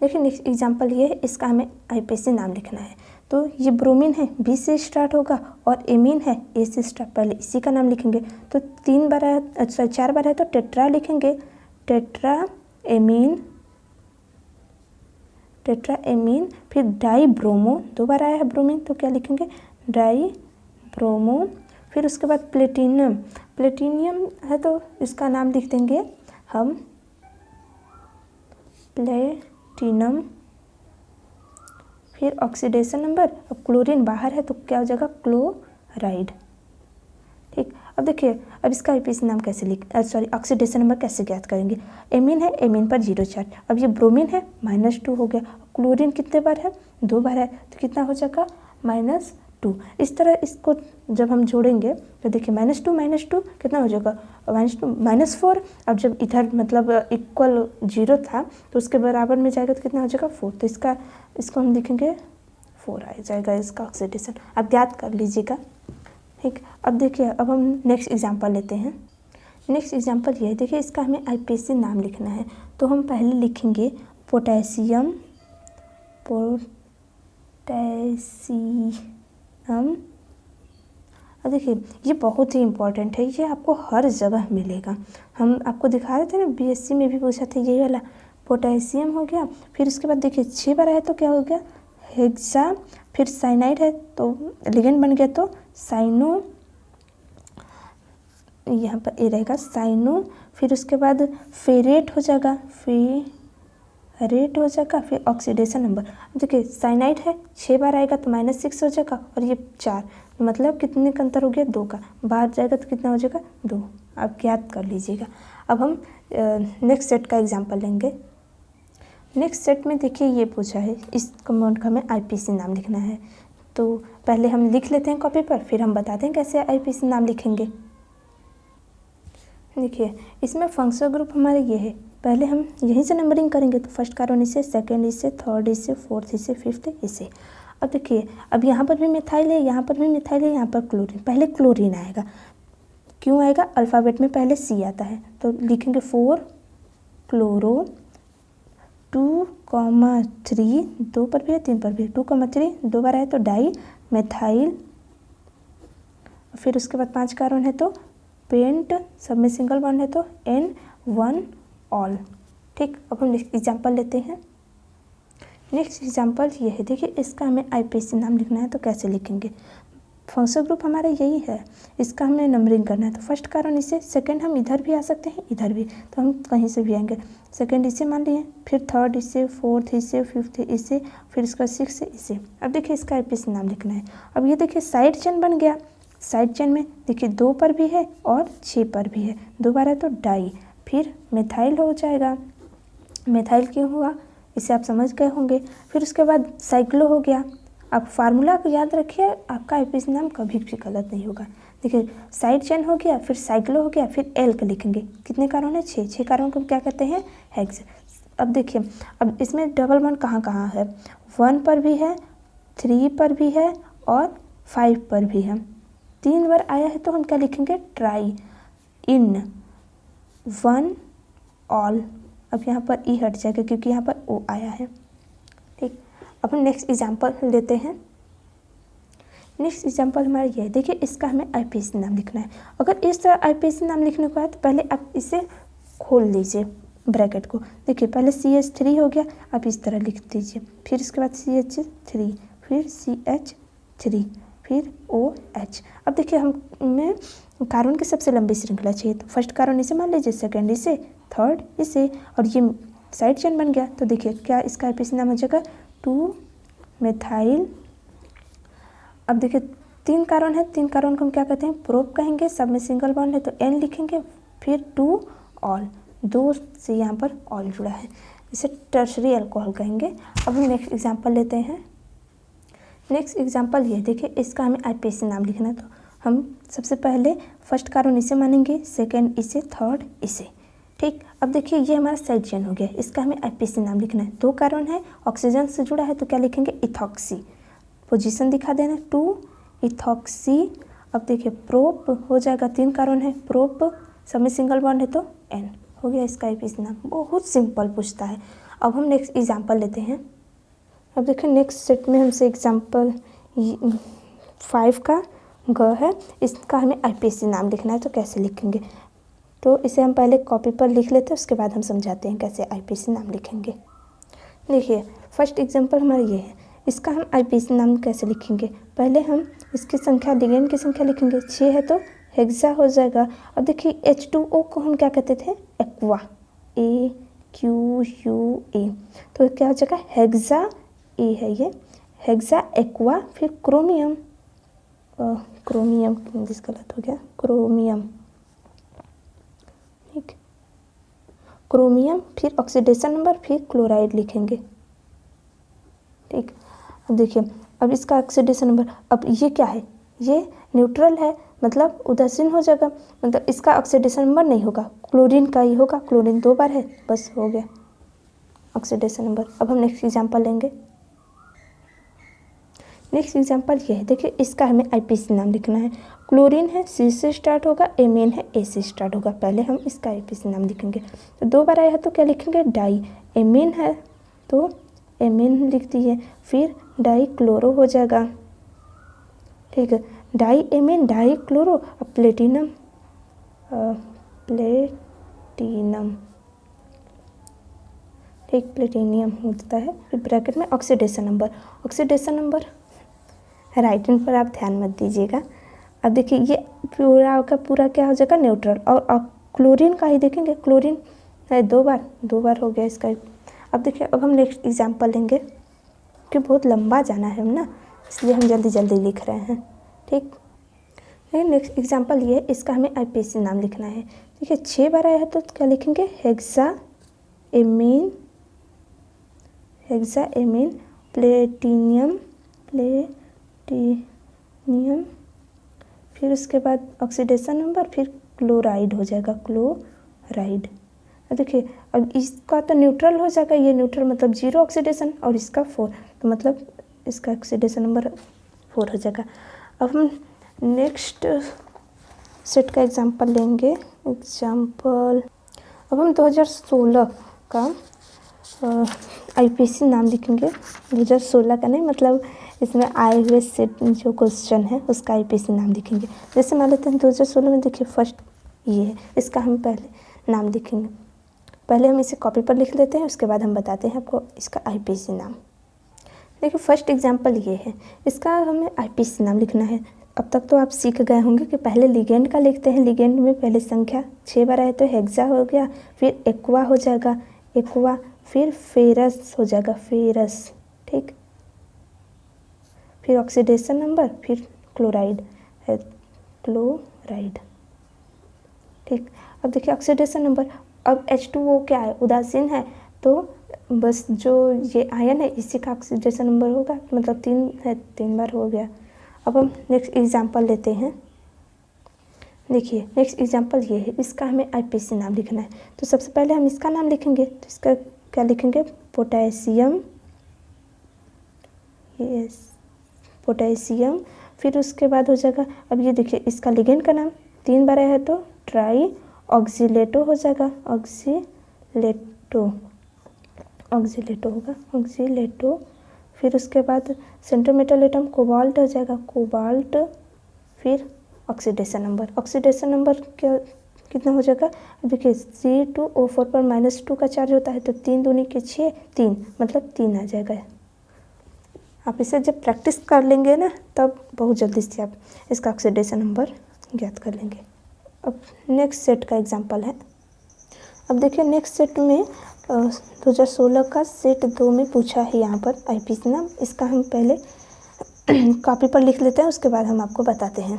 देखिए नेक्स्ट एग्जांपल ये है, इसका हमें आईपीसी नाम लिखना है। तो ये ब्रोमीन है, बी से स्टार्ट होगा, और एमीन है, ए से स्टार्ट, पहले इसी का नाम लिखेंगे। तो 3 बार है, अच्छा 4 बार है तो टेट्रा लिखेंगे, टेट्रा एमीन, टेट्रा एमीन। फिर डाई ब्रोमो, 2 बार आया है ब्रोमीन तो क्या लिखेंगे, डाई ब्रोमो। फिर उसके बाद प्लेटिनम, प्लेटिनियम है तो इसका नाम लिख देंगे हम प्लेटिनम। फिर ऑक्सीडेशन नंबर, अब क्लोरीन बाहर है तो क्या हो जाएगा, क्लोराइड। ठीक, अब देखिए अब इसका आईपीसी नाम कैसे ऑक्सीडेशन नंबर कैसे ज्ञात करेंगे। एमीन है, एमीन पर 0 चार्ज। अब ये ब्रोमीन है, -2 हो गया। क्लोरीन कितने बार है, 2 बार है तो कितना हो जाएगा, -2। इस तरह इसको जब हम जोड़ेंगे तो देखिए -2 कितना हो जाएगा, -4। अब जब इधर मतलब इक्वल 0 था तो उसके बराबर में जाएगा तो कितना हो जाएगा, 4। तो इसको हम लिखेंगे 4 आ जाएगा इसका ऑक्सीडेशन, आप याद कर लीजिएगा। ठीक, अब देखिए अब हम नेक्स्ट एग्जांपल लेते हैं। नेक्स्ट एग्जांपल ये है, देखिए इसका हमें आईपीसी नाम लिखना है। तो हम पहले लिखेंगे पोटेशियम, अब देखिए ये बहुत ही इम्पोर्टेंट है, ये आपको हर जगह मिलेगा। हम आपको दिखा रहे थे ना, BSc में भी पूछा था ये वाला। पोटेशियम हो गया, फिर उसके बाद देखिए 6 बार है तो क्या हो गया, हेक्सा। फिर साइनाइड है तो लिगेंड बन गया तो साइनो, यहाँ पर ए रहेगा साइनो। फिर उसके बाद फेरेट हो जाएगा, फेरेट। रेट हो जाएगा, फिर ऑक्सीडेशन नंबर। देखिए साइनाइड है 6 बार आएगा तो -6 हो जाएगा, और ये 4, मतलब कितने का अंतर हो गया, 2 का। बाहर जाएगा तो कितना हो जाएगा, 2। आप याद कर लीजिएगा। अब हम नेक्स्ट सेट का एग्जांपल लेंगे। नेक्स्ट सेट में देखिए ये पूछा है, इस कंपाउंड का हमें आईपीसी नाम लिखना है। तो पहले हम लिख लेते हैं कॉपी पर, फिर हम बताते हैं कैसे आईपीसी नाम लिखेंगे। देखिए इसमें फंक्शनल ग्रुप हमारे ये है, पहले हम यहीं से नंबरिंग करेंगे। तो फर्स्ट कार्बन इसे, सेकंड इसे, थर्ड इसे, फोर्थ इसे, फिफ्थ इसे। अब देखिए अब यहाँ पर भी मिथाइल है, यहाँ पर भी मिथाइल है, यहाँ पर क्लोरीन। पहले क्लोरीन आएगा, क्यों आएगा, अल्फ़ाबेट में पहले सी आता है, तो लिखेंगे 4 क्लोरो 2,3, 2 पर भी है 3 पर भी, 2,3 2 बार है तो डाई मेथाइल। फिर उसके बाद 5 कार्बन है तो पेंट, सब में सिंगल बॉन्ड है तो N1 ऑल। ठीक, अब हम नेक्स्ट एग्जाम्पल लेते हैं। नेक्स्ट एग्जाम्पल ये है, देखिए इसका हमें आईपीसी नाम लिखना है तो कैसे लिखेंगे। फंक्शनल ग्रुप हमारा यही है, इसका हमें नंबरिंग करना है। तो फर्स्ट कार्बन इसे, सेकंड हम इधर भी आ सकते हैं, इधर भी, तो हम कहीं से भी आएंगे। सेकंड इसे मान लिए, फिर थर्ड इसे, फोर्थ इसे, फिफ्थ इसे, फिर इसका 6 इसे। अब देखिए इसका आईपीसी नाम लिखना है। अब ये देखिए साइड चेन बन गया। साइड चेन में देखिए 2 पर भी है और 6 पर भी है, 2 बार है तो डाई, फिर मिथाइल हो जाएगा। मिथाइल क्यों हुआ इसे आप समझ गए होंगे। फिर उसके बाद साइक्लो हो गया। आप फार्मूला को याद रखिए, आपका आईपीसी नाम कभी भी गलत नहीं होगा। देखिए साइड चेन हो गया, फिर साइक्लो हो गया, फिर एल का लिखेंगे। कितने कार्बन है, 6 कार्बन को क्या कहते हैं, हेक्स। अब देखिए अब इसमें डबल बॉन्ड कहाँ कहाँ है, 1 पर भी है, 3 पर भी है और 5 पर भी है। 3 बार आया है तो हम क्या लिखेंगे, ट्राई इन 1 ऑल। अब यहाँ पर ई हट जाएगा क्योंकि यहाँ पर ओ आया है। ठीक, अब हम नेक्स्ट एग्जांपल लेते हैं। नेक्स्ट एग्जांपल हमारा ये है, देखिए इसका हमें आईपीसी नाम लिखना है। अगर इस तरह आईपीसी नाम लिखने को है तो पहले आप इसे खोल लीजिए ब्रैकेट को। देखिए पहले CH3 हो गया, आप इस तरह लिख दीजिए, फिर इसके बाद CH3, फिर CH3, फिर OH। अब देखिए हमें कार्बन की सबसे लंबी श्रृंखला चाहिए, तो फर्स्ट कार्बन इसे मान लीजिए, सेकंड इसे, थर्ड इसे, और ये साइड चेन बन गया। तो देखिए क्या इसका आईपीसी नाम हो जाएगा, 2 मेथाइल। अब देखिए 3 कार्बन है, 3 कार्बन को हम क्या कहते हैं, प्रोप कहेंगे। सब में सिंगल बॉन्ड है तो N लिखेंगे, फिर 2 ऑल, 2 से यहाँ पर ऑल जुड़ा है, इसे टर्शरी अल्कोहल कहेंगे। अब हम नेक्स्ट एग्जांपल लेते हैं। नेक्स्ट एग्जांपल ये देखिए इसका हमें आईपीसी नाम लिखना है। तो हम सबसे पहले फर्स्ट कार्बन इसे मानेंगे, सेकंड इसे, थर्ड इसे। ठीक, अब देखिए ये हमारा साइड चेन हो गया, इसका हमें आईपीसी नाम लिखना है। 2 कार्बन है, ऑक्सीजन से जुड़ा है तो क्या लिखेंगे, इथॉक्सी। पोजीशन दिखा देना, 2 इथॉक्सी। अब देखिए प्रोप हो जाएगा, 3 कार्बन है, प्रोप, सब में सिंगल बॉन्ड है तो N हो गया इसका आईपीसी नाम। बहुत सिंपल पूछता है। अब हम नेक्स्ट एग्जाम्पल लेते हैं। अब देखिए नेक्स्ट सेट में हमसे एग्जाम्पल 5 का ग है, इसका हमें आईपीसी नाम लिखना है तो कैसे लिखेंगे। तो इसे हम पहले कॉपी पर लिख लेते हैं, उसके बाद हम समझाते हैं कैसे आईपीसी नाम लिखेंगे। देखिए फर्स्ट एग्जांपल हमारा ये है, इसका हम आईपीसी नाम कैसे लिखेंगे। पहले हम इसकी संख्या, लिगेंड की संख्या लिखेंगे। 6 है तो हेक्सा हो जाएगा। अब देखिए H2O को हम क्या कहते थे, एक्वा, AQUA, तो क्या हो जाएगा, हेक्सा, ए है ये, हेक्सा एक्वा। फिर क्रोमियम, क्रोमियम इंग्लिश गलत हो गया, क्रोमियम। ठीक, क्रोमियम, फिर ऑक्सीडेशन नंबर, फिर क्लोराइड लिखेंगे। ठीक, अब देखिए अब इसका ऑक्सीडेशन नंबर, अब ये क्या है, ये न्यूट्रल है मतलब उदासीन हो जाएगा, मतलब इसका ऑक्सीडेशन नंबर नहीं होगा, क्लोरीन का ही होगा। क्लोरीन 2 बार है, बस हो गया ऑक्सीडेशन नंबर। अब हम नेक्स्ट एग्जांपल लेंगे। नेक्स्ट एग्जांपल ये है, देखिए इसका हमें आईपीसी नाम लिखना है। क्लोरीन है, C से स्टार्ट होगा, एमेन है, A से स्टार्ट होगा। पहले हम इसका आईपीसी नाम लिखेंगे। तो 2 बार आया है तो क्या लिखेंगे, डाई। एमेन है तो एमेन लिख दिए, फिर डाई क्लोरो हो जाएगा। ठीक है, डाई एमेन, डाई क्लोरो। अब प्लेटिनम, प्लेटिनम, ठीक, प्लेटिनियम होता है। फिर ब्रैकेट में oxidation number, oxidation number right hand पर आप ध्यान मत दीजिएगा। अब देखिए ये पूरा का पूरा क्या हो जाएगा, न्यूट्रल। और क्लोरीन का ही देखेंगे, क्लोरीन है 2 बार, 2 बार हो गया इसका। अब देखिए, अब हम नेक्स्ट एग्जाम्पल लेंगे कि बहुत लंबा जाना है ना, इसलिए हम जल्दी जल्दी लिख रहे हैं। ठीक है, नेक्स्ट एग्जाम्पल ये है, इसका हमें आईपीएसी नाम लिखना है। देखिए 6 बार आया है तो क्या लिखेंगे, हेक्साएमीन प्लेटिनियम, फिर उसके बाद ऑक्सीडेशन नंबर, फिर क्लोराइड हो जाएगा, क्लोराइड। देखिए अब इसका तो न्यूट्रल हो जाएगा, ये न्यूट्रल मतलब 0 ऑक्सीडेशन, और इसका 4, तो मतलब इसका ऑक्सीडेशन नंबर 4 हो जाएगा। अब हम नेक्स्ट सेट का एग्जांपल लेंगे। अब हम 2016 का आईपीएसी नाम लिखेंगे। 2016 का नहीं, मतलब इसमें आए हुए सेट जो क्वेश्चन है उसका आईपीएसी नाम लिखेंगे। जैसे मान लेते हैं 2016 में, देखिए फर्स्ट ये है, इसका हम पहले नाम लिखेंगे। पहले हम इसे कॉपी पर लिख लेते हैं, उसके बाद हम बताते हैं आपको इसका आईपीएसी नाम। देखिए फर्स्ट एग्जांपल ये है, इसका हमें आईपीएसी नाम लिखना है। अब तक तो आप सीख गए होंगे कि पहले लिगेंड का लिखते हैं। लिगेंड में पहले संख्या 6 बार आए तो हेक्सा हो गया, फिर एक्वा हो जाएगा, एक्वा, फिर फेरस हो जाएगा, फेरस। ठीक, फिर ऑक्सीडेशन नंबर, फिर क्लोराइड है, क्लोराइड। ठीक, अब देखिए ऑक्सीडेशन नंबर, अब H2O क्या है, उदासीन है, तो बस जो ये आयन है इसी का ऑक्सीडेशन नंबर होगा, मतलब 3 है, 3 बार हो गया। अब हम नेक्स्ट एग्जांपल लेते हैं। देखिए नेक्स्ट एग्जांपल ये है, इसका हमें आईपीएसी नाम लिखना है। तो सबसे पहले हम इसका नाम लिखेंगे, तो इसका क्या लिखेंगे, पोटेशियम, यस पोटेशियम। फिर उसके बाद हो जाएगा, अब ये देखिए इसका लिगेंड का नाम 3 बार आया है तो ट्राई ऑक्सीलेटो हो जाएगा, ऑक्सीलेटो होगा, ऑक्सीलेटो। फिर उसके बाद सेंट्रल मेटल एटम कोबाल्ट हो जाएगा, कोबाल्ट। फिर ऑक्सीडेशन नंबर क्या कितना हो जाएगा, देखिए C2O4 पर -2 का चार्ज होता है, तो 3 दूनी के 6, 3 मतलब 3 आ जाएगा। आप इसे जब प्रैक्टिस कर लेंगे ना, तब बहुत जल्दी से आप इसका ऑक्सीडेशन नंबर ज्ञात कर लेंगे। अब नेक्स्ट सेट का एग्जांपल है। अब देखिए नेक्स्ट सेट में 2016 का सेट 2 में पूछा है यहाँ पर आईपीएसी नाम। इसका हम पहले कॉपी पर लिख लेते हैं, उसके बाद हम आपको बताते हैं।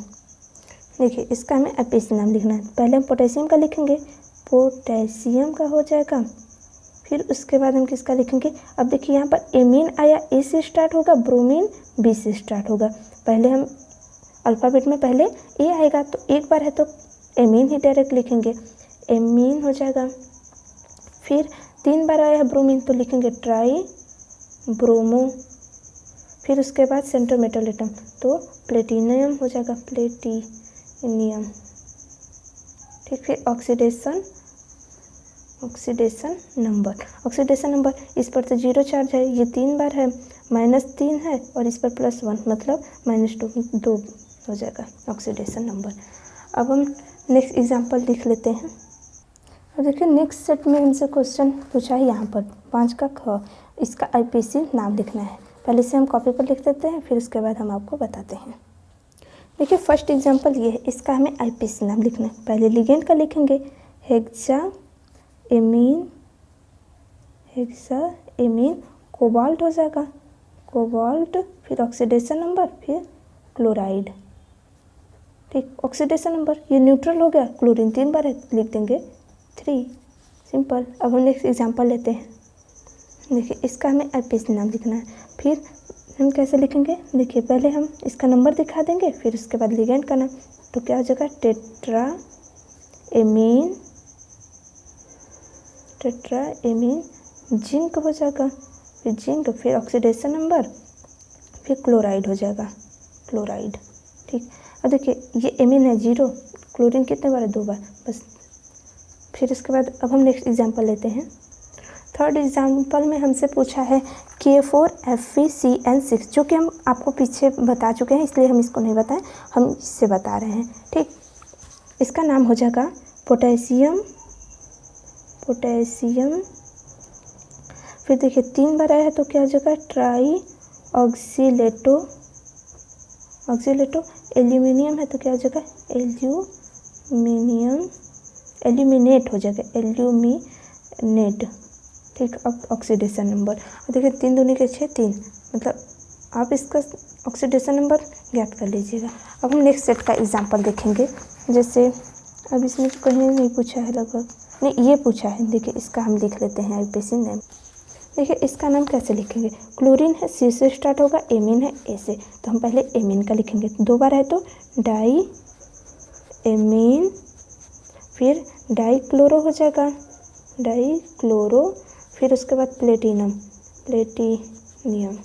देखिए इसका हमें आईपीएसी नाम लिखना है। पहले हम पोटेशियम का लिखेंगे, पोटेशियम का हो जाएगा। फिर उसके बाद हम किसका लिखेंगे, अब देखिए यहाँ पर एमीन आया, ए से स्टार्ट होगा, ब्रोमीन बी से स्टार्ट होगा। पहले हम अल्फ़ाबेट में पहले ए आएगा, तो एक बार है तो एमीन ही डायरेक्ट लिखेंगे, एमीन हो जाएगा। फिर 3 बार आया है ब्रोमीन, तो लिखेंगे ट्राई ब्रोमो। फिर उसके बाद सेंट्रल मेटल एटम, तो प्लेटिनियम हो जाएगा, प्लेटिनियम। ठीक, फिर ऑक्सीडेशन नंबर, इस पर तो 0 चार्ज है, ये 3 बार है, -3 है, और इस पर +1 मतलब -2 हो जाएगा ऑक्सीडेशन नंबर। अब हम नेक्स्ट एग्जांपल लिख लेते हैं। और देखिए नेक्स्ट सेट में हमसे क्वेश्चन पूछा है यहाँ पर 5 का ख, इसका आईपीएसी नाम लिखना है। पहले से हम कॉपी पर लिख देते हैं, फिर उसके बाद हम आपको बताते हैं। देखिए फर्स्ट एग्जांपल ये है, इसका हमें आईपीएसी नाम लिखना है। पहले लिगेंड का लिखेंगे, हेक्साएमीन कोबाल्ट हो जाएगा, कोबाल्ट। फिर ऑक्सीडेशन नंबर, फिर क्लोराइड। ठीक, ऑक्सीडेशन नंबर ये न्यूट्रल हो गया, क्लोरीन 3 बार है, लिख देंगे 3, सिंपल। अब हम नेक्स्ट एग्जांपल लेते हैं। देखिए इसका हमें आईपीएसी नाम लिखना है। फिर हम कैसे लिखेंगे, देखिए पहले हम इसका नंबर दिखा देंगे, फिर उसके बाद लिगेंड का नाम, तो क्या हो जाएगा, टेट्राएमीन जिंक हो जाएगा, फिर जिंक, फिर ऑक्सीडेशन नंबर, फिर क्लोराइड हो जाएगा, क्लोराइड। ठीक, अब देखिए ये एमीन है 0, क्लोरीन कितने बार है, 2 बार बस। फिर इसके बाद अब हम नेक्स्ट एग्जांपल लेते हैं। थर्ड एग्जांपल में हमसे पूछा है K4FeCN6, जो कि हम आपको पीछे बता चुके हैं, इसलिए हम इसको नहीं बताएं, हम इससे बता रहे हैं। ठीक, इसका नाम हो जाएगा पोटेशियम। फिर देखिए 3 बार आया है तो क्या हो जाएगा, ट्राई ऑक्सीलेटो। एल्यूमिनियम है तो क्या हो जाएगा, एल्यूमिनेट हो जाएगा, एल्यूमिनेट। ठीक। अब ऑक्सीडेशन नंबर, और देखिए 3 दूनी के 6, 3, मतलब आप इसका ऑक्सीडेशन नंबर ज्ञात कर लीजिएगा। अब हम नेक्स्ट सेट का एग्जांपल देखेंगे। जैसे अब इसमें तो कहीं नहीं पूछा है, लगभग नहीं ये पूछा है। देखिए इसका हम लिख लेते हैं आईपीसी नेम। देखिए इसका नाम कैसे लिखेंगे, क्लोरीन है सी से स्टार्ट होगा, एमीन है ए से, तो हम पहले एमीन का लिखेंगे। 2 बार है तो डाई एमीन, फिर डाई क्लोरो हो जाएगा, डाई क्लोरो, फिर उसके बाद प्लेटिनम, प्लेटिनियम,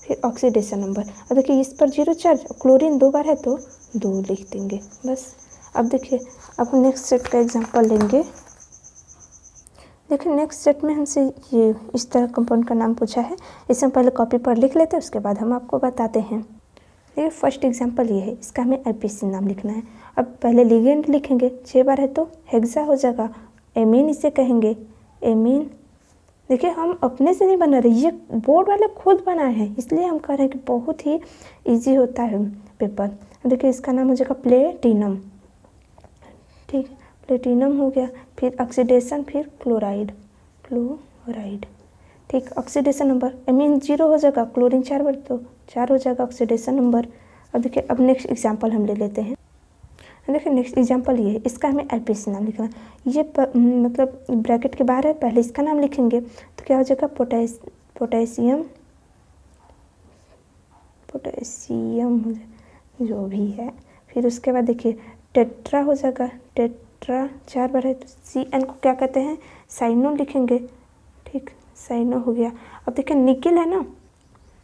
फिर ऑक्सीडेशन नंबर। अब देखिए इस पर 0 चार्ज, क्लोरीन 2 बार है तो 2 लिख देंगे बस। अब देखिए अब हम नेक्स्ट सेट का एग्जांपल लेंगे। देखिए नेक्स्ट सेट में हमसे ये इस तरह कंपाउंड का नाम पूछा है। इसे हम पहले कॉपी पर लिख लेते हैं, उसके बाद हम आपको बताते हैं। देखिए फर्स्ट एग्जांपल ये है, इसका हमें आईपीसी नाम लिखना है। अब पहले लिगेंड लिखेंगे, 6 बार है तो हेक्सा हो जाएगा, एमीन इसे कहेंगे, एमीन। देखिए हम अपने से नहीं बना रहे, ये बोर्ड वाले खुद बनाए हैं, इसलिए हम कह रहे हैं कि बहुत ही ईजी होता है पेपर। देखिए इसका नाम हो जाएगा प्लेटिनम, ठीक, प्लेटिनम हो गया। फिर ऑक्सीडेशन, फिर क्लोराइड, क्लोराइड, ठीक। ऑक्सीडेशन नंबर, एमीन 0 हो जाएगा, क्लोरीन 4 बार तो 4 हो जाएगा ऑक्सीडेशन नंबर। अब देखिए अब नेक्स्ट एग्जांपल हम ले लेते हैं। देखिए नेक्स्ट एग्जांपल ये है, इसका हमें आईपीसी नाम लिखना है। ये मतलब ब्रैकेट के बाहर है, पहले इसका नाम लिखेंगे तो क्या हो जाएगा, पोटेशियम, पोटेशियम जो भी है। फिर उसके बाद देखिए टेट्रा हो जाएगा, टेट्रा 4 बार है तो CN को क्या कहते हैं, साइनो लिखेंगे, ठीक, साइनो हो गया। अब देखिए निकिल है ना,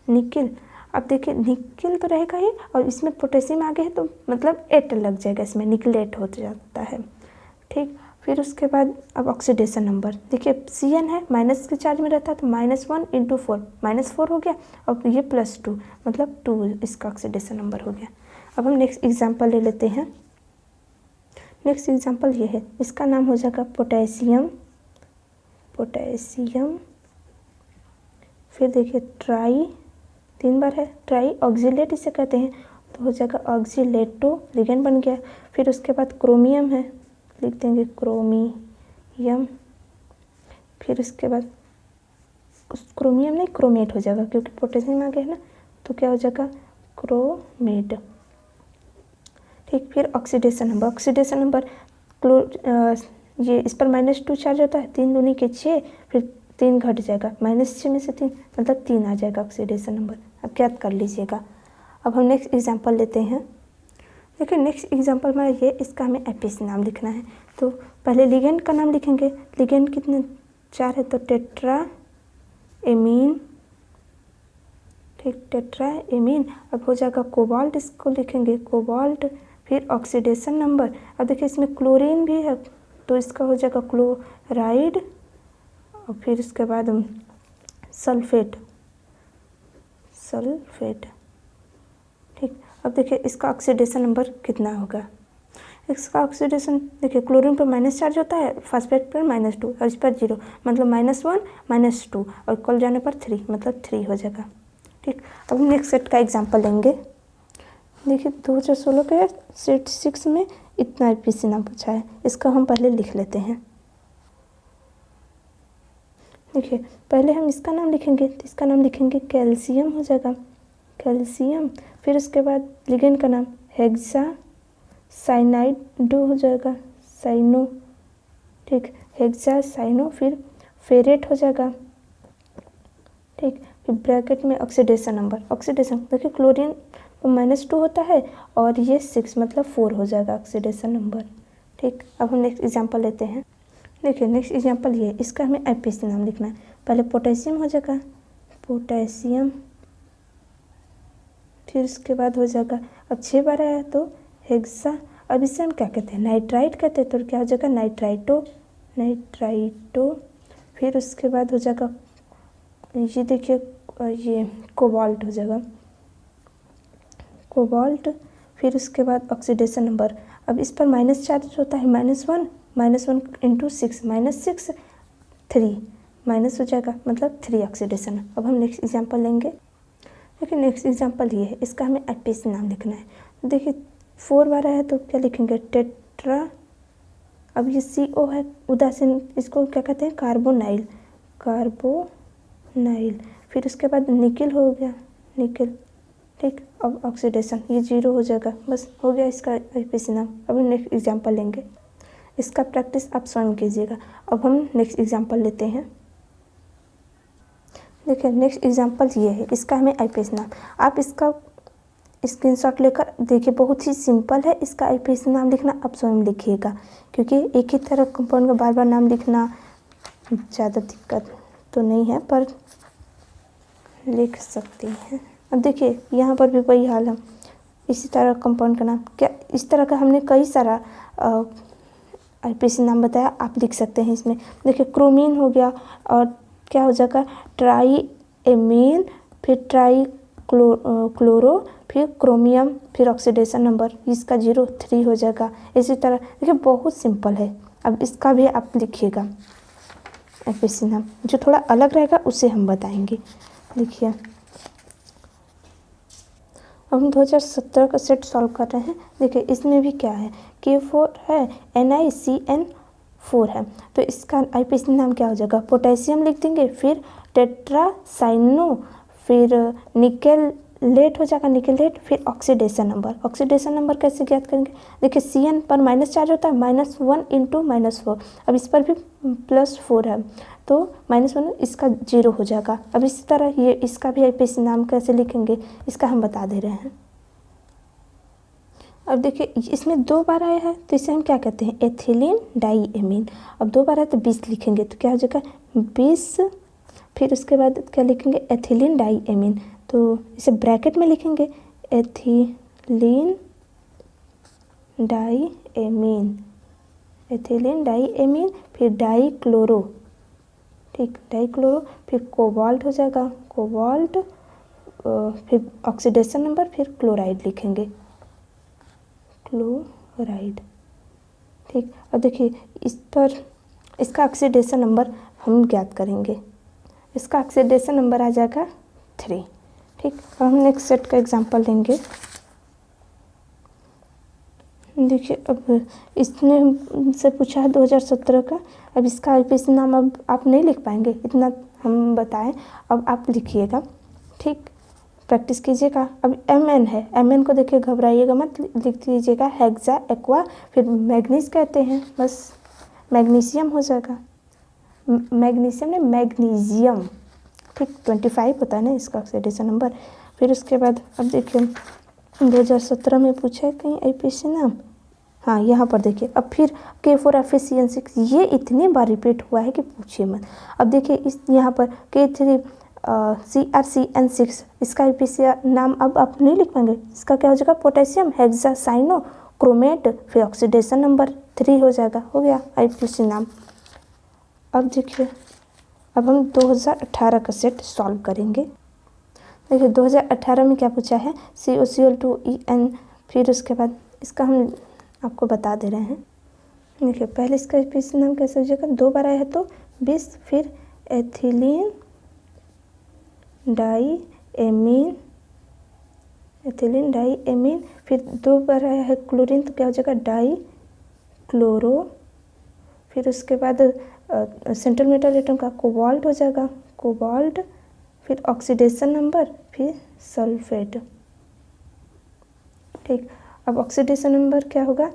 निकिल, अब देखिए निकिल तो रहेगा ही, और इसमें पोटेशियम आगे है तो मतलब 8 लग जाएगा, इसमें निकलेट हो जाता है, ठीक। फिर उसके बाद अब ऑक्सीडेशन नंबर, देखिए CN है, माइनस के चार्ज में रहता है तो -1 × 4, -4 हो गया, और ये +2 मतलब 2 इसका ऑक्सीडेशन नंबर हो गया। अब हम नेक्स्ट एग्जांपल ले लेते हैं। नेक्स्ट एग्जांपल ये है, इसका नाम हो जाएगा पोटेशियम, पोटेशियम। फिर देखिए ट्राई 3 बार है, ट्राई ऑक्सीलेट इसे कहते हैं तो हो जाएगा ऑक्सीलेटो, लिगेंड बन गया। फिर उसके बाद क्रोमियम है, लिख देंगे क्रोमियम। फिर उसके बाद क्रोमियम नहीं क्रोमेट हो जाएगा, क्योंकि पोटेशियम आ गया है ना, तो क्या हो जाएगा क्रोमेट, ठीक। फिर ऑक्सीडेशन नंबर, ऑक्सीडेशन नंबर ये इस पर -2 चार्ज होता है, 3 दूनी के 6, फिर 3 घट जाएगा, -6 में से 3 मतलब 3 आ जाएगा ऑक्सीडेशन नंबर। अब याद कर लीजिएगा। अब हम नेक्स्ट एग्जांपल लेते हैं। देखिए नेक्स्ट एग्जांपल में ये, इसका हमें आईपीसी नाम लिखना है। तो पहले लिगेंड का नाम लिखेंगे, लिगेंड कितने 4 है तो टेट्रा एमीन, ठीक, टेट्रा एमीन। अब हो जाएगा कोबाल्ट, इसको लिखेंगे कोबाल्ट। फिर ऑक्सीडेशन नंबर, अब देखिए इसमें क्लोरीन भी है तो इसका हो जाएगा क्लोराइड, और फिर उसके बाद सल्फेट, सल्फेट, ठीक। अब देखिए इसका ऑक्सीडेशन नंबर कितना होगा, इसका ऑक्सीडेशन देखिए क्लोरीन पर माइनस चार्ज होता है, फास्फेट पर -2 और इस पर 0 मतलब -1 -2 और कल जाने पर 3 मतलब 3 हो जाएगा, ठीक। अब हम नेक्स्ट सेट का एग्जांपल लेंगे। देखिए 2016 के सेट 6 में इतना आईपीसी नाम पूछा है, इसका हम पहले लिख लेते हैं। देखिए पहले हम इसका नाम लिखेंगे, तो इसका नाम लिखेंगे कैल्शियम हो जाएगा, कैल्शियम। फिर उसके बाद लिगेंड का नाम हेक्सा साइनाइड हो जाएगा, साइनो, ठीक, हेक्सा साइनो। फिर फेरेट हो जाएगा, ठीक। फिर ब्रैकेट में ऑक्सीडेशन नंबर, ऑक्सीडेशन देखिए क्लोरीन -2 होता है और ये 6 मतलब 4 हो जाएगा ऑक्सीडेशन नंबर, ठीक। अब हम नेक्स्ट एग्जांपल लेते हैं। देखिए नेक्स्ट एग्जांपल ये, इसका हमें आईपीसी नाम लिखना है। पहले पोटेशियम हो जाएगा, पोटेशियम। फिर उसके बाद हो जाएगा, अब 6 बार आया तो हेक्सा। अब इसे हम क्या कहते हैं, नाइट्राइट कहते हैं, तो क्या हो जाएगा नाइट्राइटो, नाइट्राइटो। फिर उसके बाद हो जाएगा ये देखिए ये कोबाल्ट हो जाएगा, कोबाल्ट। फिर उसके बाद ऑक्सीडेशन नंबर, अब इस पर माइनस चार्ज होता है, -1 × 6 -6 3 माइनस हो जाएगा मतलब 3 ऑक्सीडेशन। अब हम नेक्स्ट एग्जांपल लेंगे। देखिए नेक्स्ट एग्जांपल ये है, इसका हमें आईपीसी नाम लिखना है। देखिए 4 बार है तो क्या लिखेंगे, टेट्रा अब ये CO है उदासीन, इसको क्या कहते हैं, कार्बोनाइल, कार्बोनाइल। फिर उसके बाद निकिल हो गया, निकिल, ठीक। अब ऑक्सीडेशन, ये 0 हो जाएगा, बस हो गया इसका IUPAC नाम। अब हम नेक्स्ट एग्जाम्पल लेंगे, इसका प्रैक्टिस आप स्वयं कीजिएगा। अब हम नेक्स्ट एग्जाम्पल लेते हैं। देखिए नेक्स्ट एग्जाम्पल ये है, इसका हमें IUPAC नाम, आप इसका स्क्रीनशॉट लेकर देखिए, बहुत ही सिंपल है। इसका IUPAC नाम लिखना आप स्वयं लिखिएगा, क्योंकि एक ही तरह कंपाउंड का बार बार नाम लिखना ज़्यादा दिक्कत तो नहीं है, पर लिख सकते हैं। अब देखिए यहाँ पर भी वही हाल है, इसी तरह कंपाउंड का नाम, क्या इस तरह का हमने कई सारा IUPAC नाम बताया, आप लिख सकते हैं इसमें। देखिए क्रोमीन हो गया, और क्या हो जाएगा, ट्राई एमीन, फिर ट्राई क्लोरो, फिर क्रोमियम, फिर ऑक्सीडेशन नंबर, इसका 03 हो जाएगा। इसी तरह देखिए बहुत सिंपल है। अब इसका भी आप लिखिएगा IUPAC नाम, जो थोड़ा अलग रहेगा उसे हम बताएंगे। देखिए अब हम 2017 का सेट सॉल्व कर रहे हैं। देखिए इसमें भी क्या है, K4 है, NiCN4 है, तो इसका IUPAC नाम क्या हो जाएगा, पोटेशियम लिख देंगे, फिर टेट्रासाइनो, फिर निकेलेट हो जाएगा, निकेलेट, फिर ऑक्सीडेशन नंबर। ऑक्सीडेशन नंबर कैसे ज्ञात करेंगे, देखिए CN पर माइनस चार्ज होता है, -1 × -4, अब इस पर भी +4 है, तो -1 इसका 0 हो जाएगा। अब इसी तरह ये इसका भी IUPAC नाम कैसे लिखेंगे, इसका हम बता दे रहे हैं। अब देखिए इसमें 2 बार आया है, तो इसे हम क्या कहते हैं, एथिलीन डाईएमीन। अब 2 बार है तो 20 लिखेंगे, तो क्या हो जाएगा 20, फिर उसके बाद क्या लिखेंगे, एथिलीन डाईएमीन, तो इसे ब्रैकेट में लिखेंगे, एथिलीन डाईएमीन, एथिलीन डाईएमीन, फिर डाईक्लोरो, ठीक, डाईक्लोरो, फिर कोबाल्ट हो जाएगा, कोबाल्ट, फिर ऑक्सीडेशन नंबर, फिर क्लोराइड लिखेंगे, क्लोराइड, ठीक। अब देखिए इस पर इसका ऑक्सीडेशन नंबर हम ज्ञात करेंगे, इसका ऑक्सीडेशन नंबर आ जाएगा 3, ठीक। अब हम नेक्स्ट सेट का एग्जांपल लेंगे। देखिए अब इसने हमसे पूछा है 2017 का, अब इसका IUPAC नाम अब आप नहीं लिख पाएंगे, इतना हम बताएं, अब आप लिखिएगा, ठीक, प्रैक्टिस कीजिएगा। अब Mn है, Mn को देखिए घबराइएगा मत, लिख लीजिएगा हेक्सा एक्वा, फिर मैग्नीज कहते हैं, बस मैग्नीशियम हो जाएगा, मैग्नीशियम ने मैग्नीशियम, ठीक, 25 होता है ना इसका ऑक्सीडेशन नंबर। फिर उसके बाद अब देखिए 2017 में पूछा है कहीं IUPAC नाम, हाँ यहाँ पर देखिए। अब फिर K4FeCN6, ये इतनी बार रिपीट हुआ है कि पूछिए मत। अब देखिए इस यहाँ पर K3CrCN6, इसका IUPAC नाम अब आप नहीं लिख पाएंगे, इसका क्या हो जाएगा, पोटेशियम हेक्सासाइनो क्रोमेट, फिर ऑक्सीडेशन नंबर 3 हो जाएगा, हो गया IUPAC नाम। अब देखिए अब हम 2018 का सेट सॉल्व करेंगे। देखिए 2018 में क्या पूछा है, COCl2En, फिर उसके बाद इसका हम आपको बता दे रहे हैं। देखिए पहले इसका IUPAC नाम कैसे हो जाएगा, 2 बार आया है तो 20, फिर एथिलीन डाईएमीन, एथिलीन डाईएमीन, फिर 2 बार आया है क्लोरीन, तो क्या हो जाएगा डाई क्लोरो, फिर उसके बाद सेंट्रल मेटल एटम का कोबाल्ट हो जाएगा, कोबाल्ट, फिर ऑक्सीडेशन नंबर, फिर सल्फेट, ठीक। अब ऑक्सीडेशन नंबर क्या होगा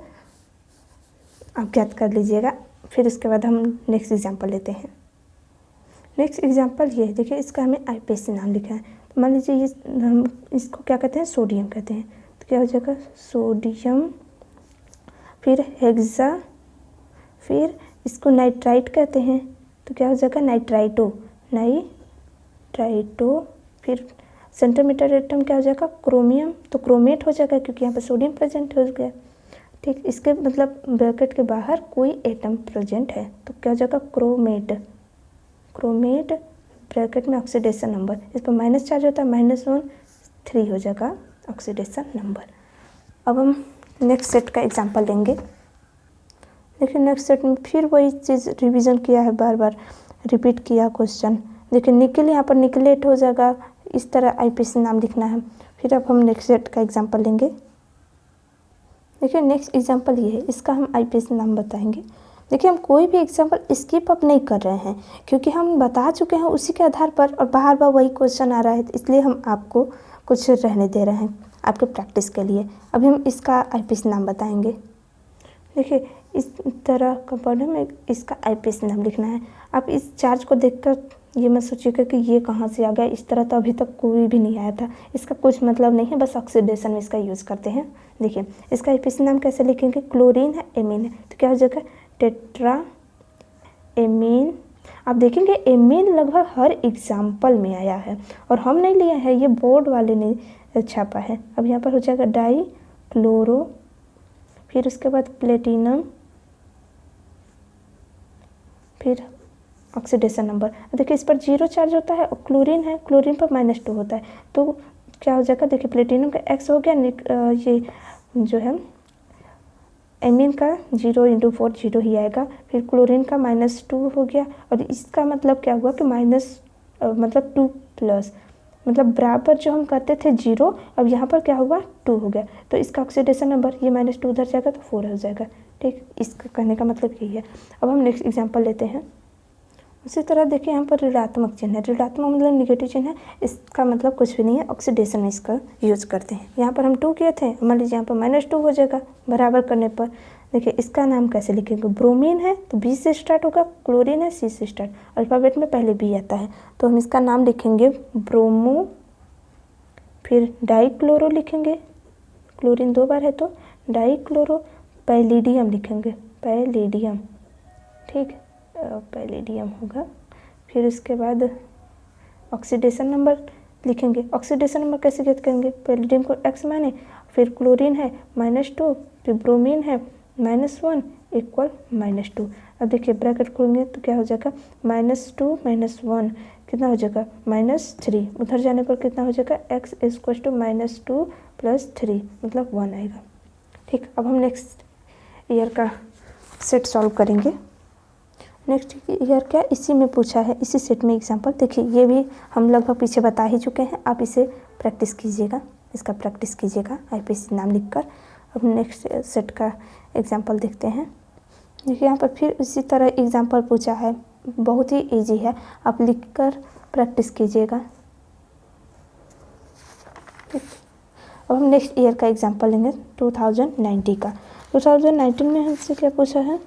आप ज्ञात कर लीजिएगा। फिर उसके बाद हम नेक्स्ट एग्जांपल लेते हैं। नेक्स्ट एग्जांपल ये है, देखिए इसका हमें IUPAC नाम लिखा है, तो मान लीजिए ये हम इसको क्या कहते हैं, सोडियम कहते हैं, तो क्या हो जाएगा सोडियम, फिर हेक्सा, फिर इसको नाइट्राइट कहते हैं, तो क्या हो जाएगा नाइट्राइटो, नाइट्राइटो, फिर सेंट्रल मेटल एटम क्या हो जाएगा क्रोमियम, तो क्रोमेट हो जाएगा क्योंकि यहाँ पर सोडियम प्रेजेंट हो गया, ठीक। इसके मतलब ब्रैकेट के बाहर कोई एटम प्रेजेंट है, तो क्या हो जाएगा क्रोमेट, क्रोमेट, ब्रैकेट में ऑक्सीडेशन नंबर, इस पर माइनस चार्ज होता है, -1, 3 हो जाएगा ऑक्सीडेशन नंबर। अब हम नेक्स्ट सेट का एग्जांपल लेंगे। देखिए नेक्स्ट सेट में फिर वही चीज़ रिवीजन किया है, बार बार रिपीट किया क्वेश्चन। देखिए निकल, यहाँ पर निकलेट हो जाएगा, इस तरह IUPAC नाम लिखना है। फिर अब हम नेक्स्ट सेट का एग्जांपल लेंगे। देखिए नेक्स्ट एग्जांपल ये है, इसका हम IUPAC नाम बताएंगे। देखिए हम कोई भी एग्जाम्पल स्किप अब नहीं कर रहे हैं, क्योंकि हम बता चुके हैं उसी के आधार पर, और बार बार वही क्वेश्चन आ रहा है, इसलिए हम आपको कुछ रहने दे रहे हैं आपके प्रैक्टिस के लिए। अभी हम इसका आईपीसी नाम बताएंगे। देखिए इस तरह का बॉर्डर में इसका आईपीसी नाम लिखना है। आप इस चार्ज को देखकर ये मत सोचिएगा कि ये कहाँ से आ गया, इस तरह तो अभी तक कोई भी नहीं आया था, इसका कुछ मतलब नहीं है, बस ऑक्सीडेशन में इसका यूज़ करते हैं। देखिए इसका आईपीसी नाम कैसे लिखेंगे, क्लोरीन है, एमीन है, तो क्या हो जाएगा टेट्रा एमीन। आप देखेंगे एमीन लगभग हर एग्जाम्पल में आया है, और हम नहीं लिया है, ये बोर्ड वाले ने छापा है। अब यहाँ पर हो जाएगा डाई क्लोरो, फिर उसके बाद प्लेटिनम, फिर ऑक्सीडेशन नंबर। देखिए इस पर 0 चार्ज होता है, और क्लोरीन है, क्लोरीन पर -2 होता है, तो क्या हो जाएगा, देखिए प्लेटिनम का X हो गया, ये जो है एमीन का 0 × 4 0 ही आएगा, फिर क्लोरीन का -2 हो गया, और इसका मतलब क्या हुआ कि मतलब 2+, मतलब बराबर जो हम करते थे 0, अब यहाँ पर क्या हुआ 2 हो गया, तो इसका ऑक्सीडेशन नंबर ये -2 उधर जाएगा तो 4 हो जाएगा। ठीक, इसका कहने का मतलब यही है। अब हम नेक्स्ट एग्जांपल लेते हैं। उसी तरह देखिए यहाँ पर ऋणात्मक चिन्ह है, ऋणात्मक मतलब निगेटिव चिन्ह है, इसका मतलब कुछ भी नहीं है, ऑक्सीडेशन में इसका यूज़ करते हैं। यहाँ पर हम 2 किए थे, मान लीजिए यहाँ पर -2 हो जाएगा बराबर करने पर। देखिए इसका नाम कैसे लिखेंगे, ब्रोमीन है तो B से स्टार्ट होगा, क्लोरीन है C से स्टार्ट, अल्फ़ाबेट में पहले B आता है, तो हम इसका नाम लिखेंगे ब्रोमो, फिर डाईक्लोरो लिखेंगे, क्लोरीन 2 बार है तो डाईक्लोरो, पैलिडियम लिखेंगे, पैलिडियम, ठीक, पैलिडियम होगा। फिर उसके बाद ऑक्सीडेशन नंबर लिखेंगे, ऑक्सीडेशन नंबर कैसे ज्ञात करेंगे, पैलिडियम को X माने, फिर क्लोरीन है -2, फिर ब्रोमीन है -1 = -2। अब देखिए ब्रैकेट खोलेंगे तो क्या हो जाएगा, -2 -1 कितना हो जाएगा -3, उधर जाने पर कितना हो जाएगा X = -2 + 3 मतलब 1 आएगा। ठीक, अब हम नेक्स्ट ईयर का सेट सॉल्व करेंगे। नेक्स्ट ईयर क्या इसी में पूछा है, इसी सेट में एग्जांपल। देखिए ये भी हम लगभग पीछे बता ही चुके हैं, आप इसे प्रैक्टिस कीजिएगा, इसका प्रैक्टिस कीजिएगा आईपीसी नाम लिखकर। अब नेक्स्ट सेट का एग्जांपल देखते हैं। देखिए यहाँ पर फिर इसी तरह एग्जांपल पूछा है, बहुत ही इजी है, आप लिखकर प्रैक्टिस कीजिएगा। अब हम नेक्स्ट ईयर का एग्जांपल लेंगे 2019 का। 2019 में हमसे क्या पूछा है,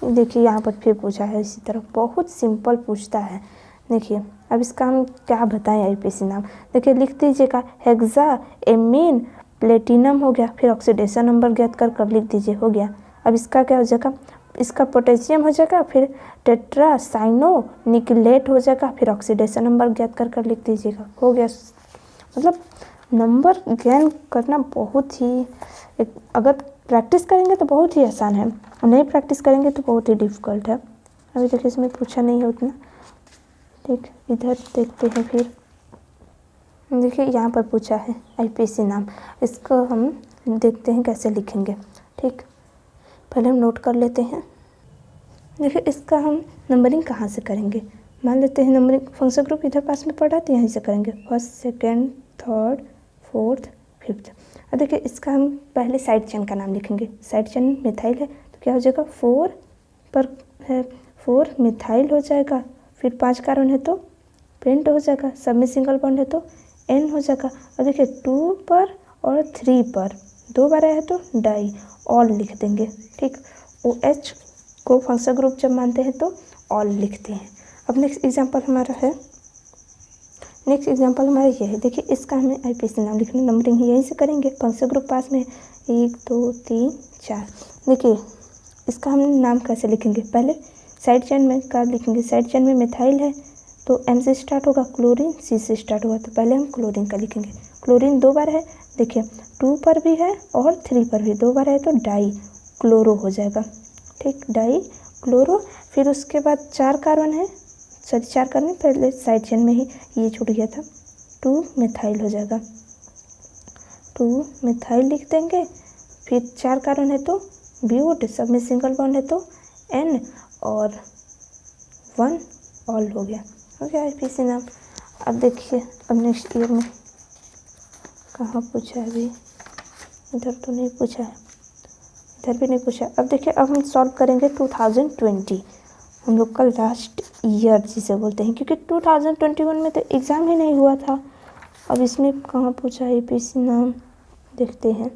देखिए यहाँ पर फिर पूछा है इसी तरह, बहुत सिंपल पूछता है। देखिए अब इसका हम क्या बताएं आईपीसी नाम, देखिए लिख दीजिएगा, हेक्सा एमीन प्लेटिनम हो गया, फिर ऑक्सीडेशन नंबर ज्ञात कर लिख दीजिए, हो गया। अब इसका क्या हो जाएगा, इसका पोटेशियम हो जाएगा, फिर टेट्रा साइनो निकलेट हो जाएगा, फिर ऑक्सीडेशन नंबर ज्ञात कर लिख दीजिएगा, हो गया। मतलब नंबर ज्ञान करना बहुत ही, अगर प्रैक्टिस करेंगे तो बहुत ही आसान है, और नहीं प्रैक्टिस करेंगे तो बहुत ही डिफ़िकल्ट है। अभी देखिए इसमें पूछा नहीं है उतना। ठीक, इधर देखते हैं फिर। देखिए यहाँ पर पूछा है आईपीसी नाम, इसको हम देखते हैं कैसे लिखेंगे। ठीक, पहले हम नोट कर लेते हैं। देखिए इसका हम नंबरिंग कहाँ से करेंगे, मान लेते हैं नंबरिंग फंक्शन ग्रुप इधर पास में पड़ा तो यहीं से करेंगे, 1st 2nd 3rd 4th 5th। और देखिए इसका हम पहले साइड चेन का नाम लिखेंगे, साइड चेन मिथाइल है तो क्या हो जाएगा 4 पर है 4 मिथाइल हो जाएगा, फिर 5 कार्बन है तो पेंट हो जाएगा, सब में सिंगल बॉन्ड है तो N हो जाएगा। और देखिए 2 पर और 3 पर 2 बार आया है तो डाई, ऑल लिख देंगे। ठीक, OH को फंक्शन ग्रुप जब मानते हैं तो ऑल लिखते हैं। अब नेक्स्ट एग्जांपल हमारा है, नेक्स्ट एग्जांपल हमारा ये है। देखिए इसका हमें आईपीसी नाम लिखना, नंबरिंग यहीं से करेंगे, फंक्शन ग्रुप पास में 1 2 3 4। देखिए इसका हम नाम कैसे लिखेंगे, पहले साइड चेन में का लिखेंगे, साइड चेन में मिथाइल है तो M से स्टार्ट होगा, क्लोरीन C से स्टार्ट होगा, तो पहले हम क्लोरीन का लिखेंगे। क्लोरीन 2 बार है, देखिए 2 पर भी है और 3 पर भी 2 बार है तो डाई क्लोरो हो जाएगा। ठीक, डाई क्लोरो, फिर उसके बाद 4 कार्बन है, सॉरी 4 कार्बन पहले साइड चेन में ही ये छूट गया था, 2 मिथाइल हो जाएगा, 2 मिथाइल लिख देंगे, फिर 4 कार्बन है तो ब्यूट, सब में सिंगल बॉन्ड है तो N और 1 ऑल हो गया आईपीसी नाम। अब देखिए अब नेक्स्ट ईयर में कहाँ पूछा है, अभी इधर तो नहीं पूछा है, इधर भी नहीं पूछा। अब देखिए, अब हम सॉल्व करेंगे 2020, हम लोग का लास्ट ईयर जिसे बोलते हैं, क्योंकि 2021 में तो एग्ज़ाम ही नहीं हुआ था। अब इसमें कहाँ पूछा है आईपीसी नाम, देखते हैं।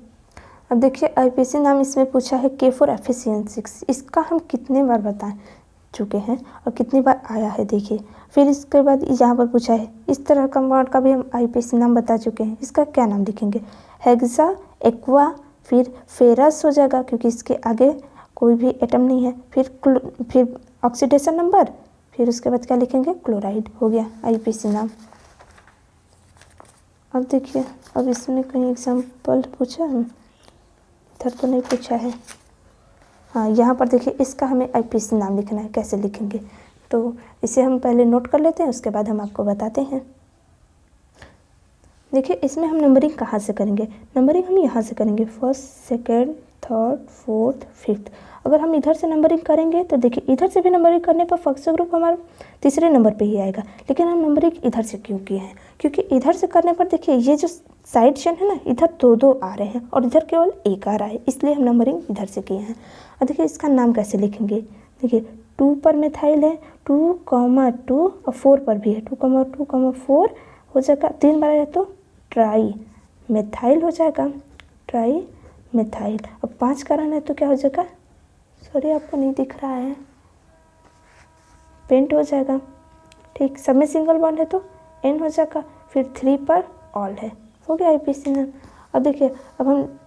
अब देखिए, आईपीसी नाम इसमें पूछा है के फॉर एफिशिएंसी। इसका हम कितने बार बता चुके हैं और कितनी बार आया है, देखिए। फिर इसके बाद यहाँ पर पूछा है इस तरह कंपाउंड का भी हम आईपीसी नाम बता चुके हैं। इसका क्या नाम लिखेंगे, हेक्सा, एक्वा, फिर फेरस हो जाएगा क्योंकि इसके आगे कोई भी एटम नहीं है, फिर ऑक्सीडेशन नंबर, फिर उसके बाद क्या लिखेंगे, क्लोराइड। हो गया आईपीसी नाम। अब देखिए, अब इसमें कहीं एग्जाम्पल पूछा है, इधर तो नहीं पूछा है। हाँ, यहाँ पर देखिए, इसका हमें आईपीसी नाम लिखना है। कैसे लिखेंगे, तो इसे हम पहले नोट कर लेते हैं, उसके बाद हम आपको बताते हैं। देखिए, इसमें हम नंबरिंग कहाँ से करेंगे, नंबरिंग हम यहाँ से करेंगे, first, second, third, fourth, fifth. अगर हम इधर से नंबरिंग करेंगे तो देखिए, इधर से भी नंबरिंग करने पर फर्स्ट ग्रुप हमारा तीसरे नंबर पे ही आएगा। लेकिन हम नंबरिंग इधर से क्यों किए हैं, क्योंकि इधर से करने पर देखिए, ये जो साइड चेन है ना, इधर दो दो आ रहे हैं और इधर केवल एक आ रहा है, इसलिए हम नंबरिंग इधर से किए हैं। और देखिए, इसका नाम कैसे लिखेंगे, देखिए 2 पर मिथाइल है, 2,2 और 4 पर भी है, 2,2,4 हो जाएगा, 3 बार है तो ट्राई मिथाइल हो जाएगा, ट्राई मिथाइल। अब 5 का रहना है तो क्या हो जाएगा, सॉरी आपको नहीं दिख रहा है, पेंट हो जाएगा। ठीक, सब में सिंगल बॉन्ड है तो एन हो जाएगा, फिर 3 पर ऑल है। हो गया आईपीसी नाम। अब देखिए, अब हम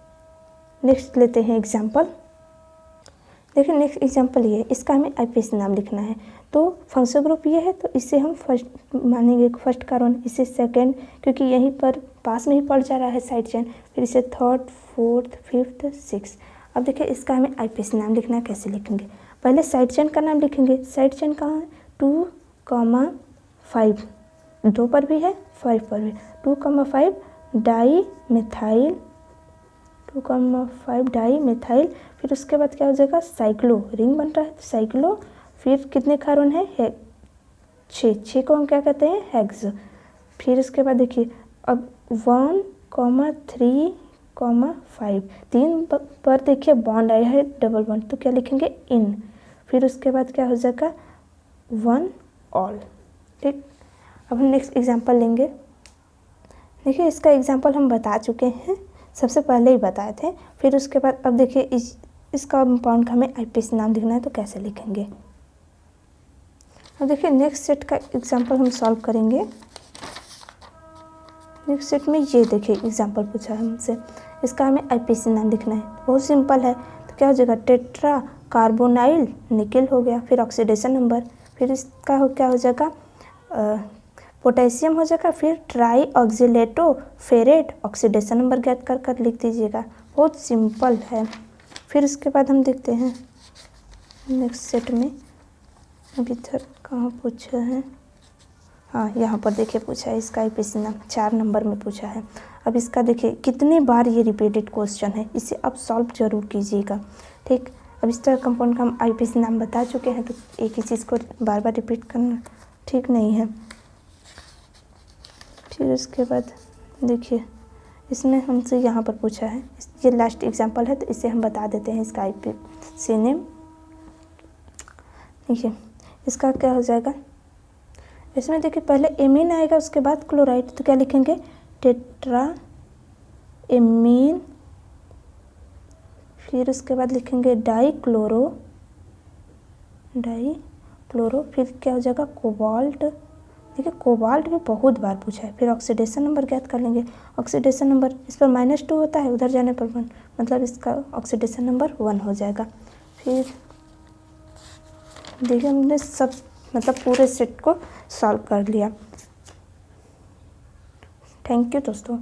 नेक्स्ट लेते हैं एग्जाम्पल। देखिए, नेक्स्ट एग्जाम्पल ये है, इसका हमें आईपीसी नाम लिखना है। तो फंक्शनल ग्रुप ये है तो इसे हम फर्स्ट मानेंगे, फर्स्ट कार्बन, इसे सेकेंड, क्योंकि यहीं पर पास में ही पड़ जा रहा है साइड चेन, फिर इसे थर्ड, फोर्थ, फिफ्थ, सिक्स। अब देखिए, इसका हमें आईपीसी नाम लिखना है। कैसे लिखेंगे, पहले साइड चेन का नाम लिखेंगे। साइड चेन कहाँ है, 2,5, 2 पर भी है, 5 पर भी, 2,5 डाई मिथाइल, 2,5 डाई मिथाइल। फिर उसके बाद क्या हो जाएगा, साइक्लो, रिंग बन रहा है तो साइक्लो। फिर कितने कार्बन है, 6 को हम क्या कहते हैं, हेक्स। फिर उसके बाद देखिए, अब 1,3,5, 3 पर देखिए बॉन्ड आया है, डबल बॉन्ड, तो क्या लिखेंगे, इन। फिर उसके बाद क्या हो जाएगा, 1 ऑल। ठीक, अब हम नेक्स्ट एग्जांपल लेंगे। देखिए, इसका एग्जांपल हम बता चुके हैं, सबसे पहले ही बताए थे। फिर उसके बाद अब देखिए, इसका कंपाउंड का हमें आईपीसी नाम लिखना है, तो कैसे लिखेंगे। अब देखिए, नेक्स्ट सेट का एग्जांपल हम सॉल्व करेंगे। नेक्स्ट सेट में ये देखिए एग्जांपल पूछा है हमसे, इसका हमें आईपीसी नाम लिखना है। बहुत सिंपल है, तो क्या हो जाएगा, टेट्रा कार्बोनाइल निकेल हो गया, फिर ऑक्सीडेशन नंबर, फिर इसका क्या हो जाएगा, पोटेशियम हो जाएगा, फिर ट्राई ऑक्सीलेटो फेरेट, ऑक्सीडेशन नंबर ज्ञात कर लिख दीजिएगा। बहुत सिंपल है। फिर उसके बाद हम देखते हैं नेक्स्ट सेट में, अभी तक कहाँ पूछा है, हाँ यहाँ पर देखिए पूछा है, इसका आईपीसी नाम 4 नंबर में पूछा है। अब इसका देखिए कितने बार ये रिपीटेड क्वेश्चन है, इसे आप सॉल्व जरूर कीजिएगा। ठीक, अब इस तरह कंपाउंड का हम आईपीसी नाम बता चुके हैं, तो एक ही चीज़ को बार बार रिपीट करना ठीक नहीं है। फिर उसके बाद देखिए, इसमें हमसे यहाँ पर पूछा है, ये लास्ट एग्जांपल है, तो इसे हम बता देते हैं इसका आईपीसी नेम। देखिए, इसका क्या हो जाएगा, इसमें देखिए पहले एमीन आएगा, उसके बाद क्लोराइड, तो क्या लिखेंगे, टेट्रा एमीन। फिर उसके बाद लिखेंगे डाई क्लोरो, फिर क्या हो जाएगा, कोबाल्ट। देखिए, कोबाल्ट भी बहुत बार पूछा है। फिर ऑक्सीडेशन नंबर ज्ञात कर लेंगे। ऑक्सीडेशन नंबर इस पर -2 होता है, उधर जाने पर 1, मतलब इसका ऑक्सीडेशन नंबर 1 हो जाएगा। फिर देखिए, हमने सब मतलब पूरे सेट को सॉल्व कर लिया। थैंक यू दोस्तों।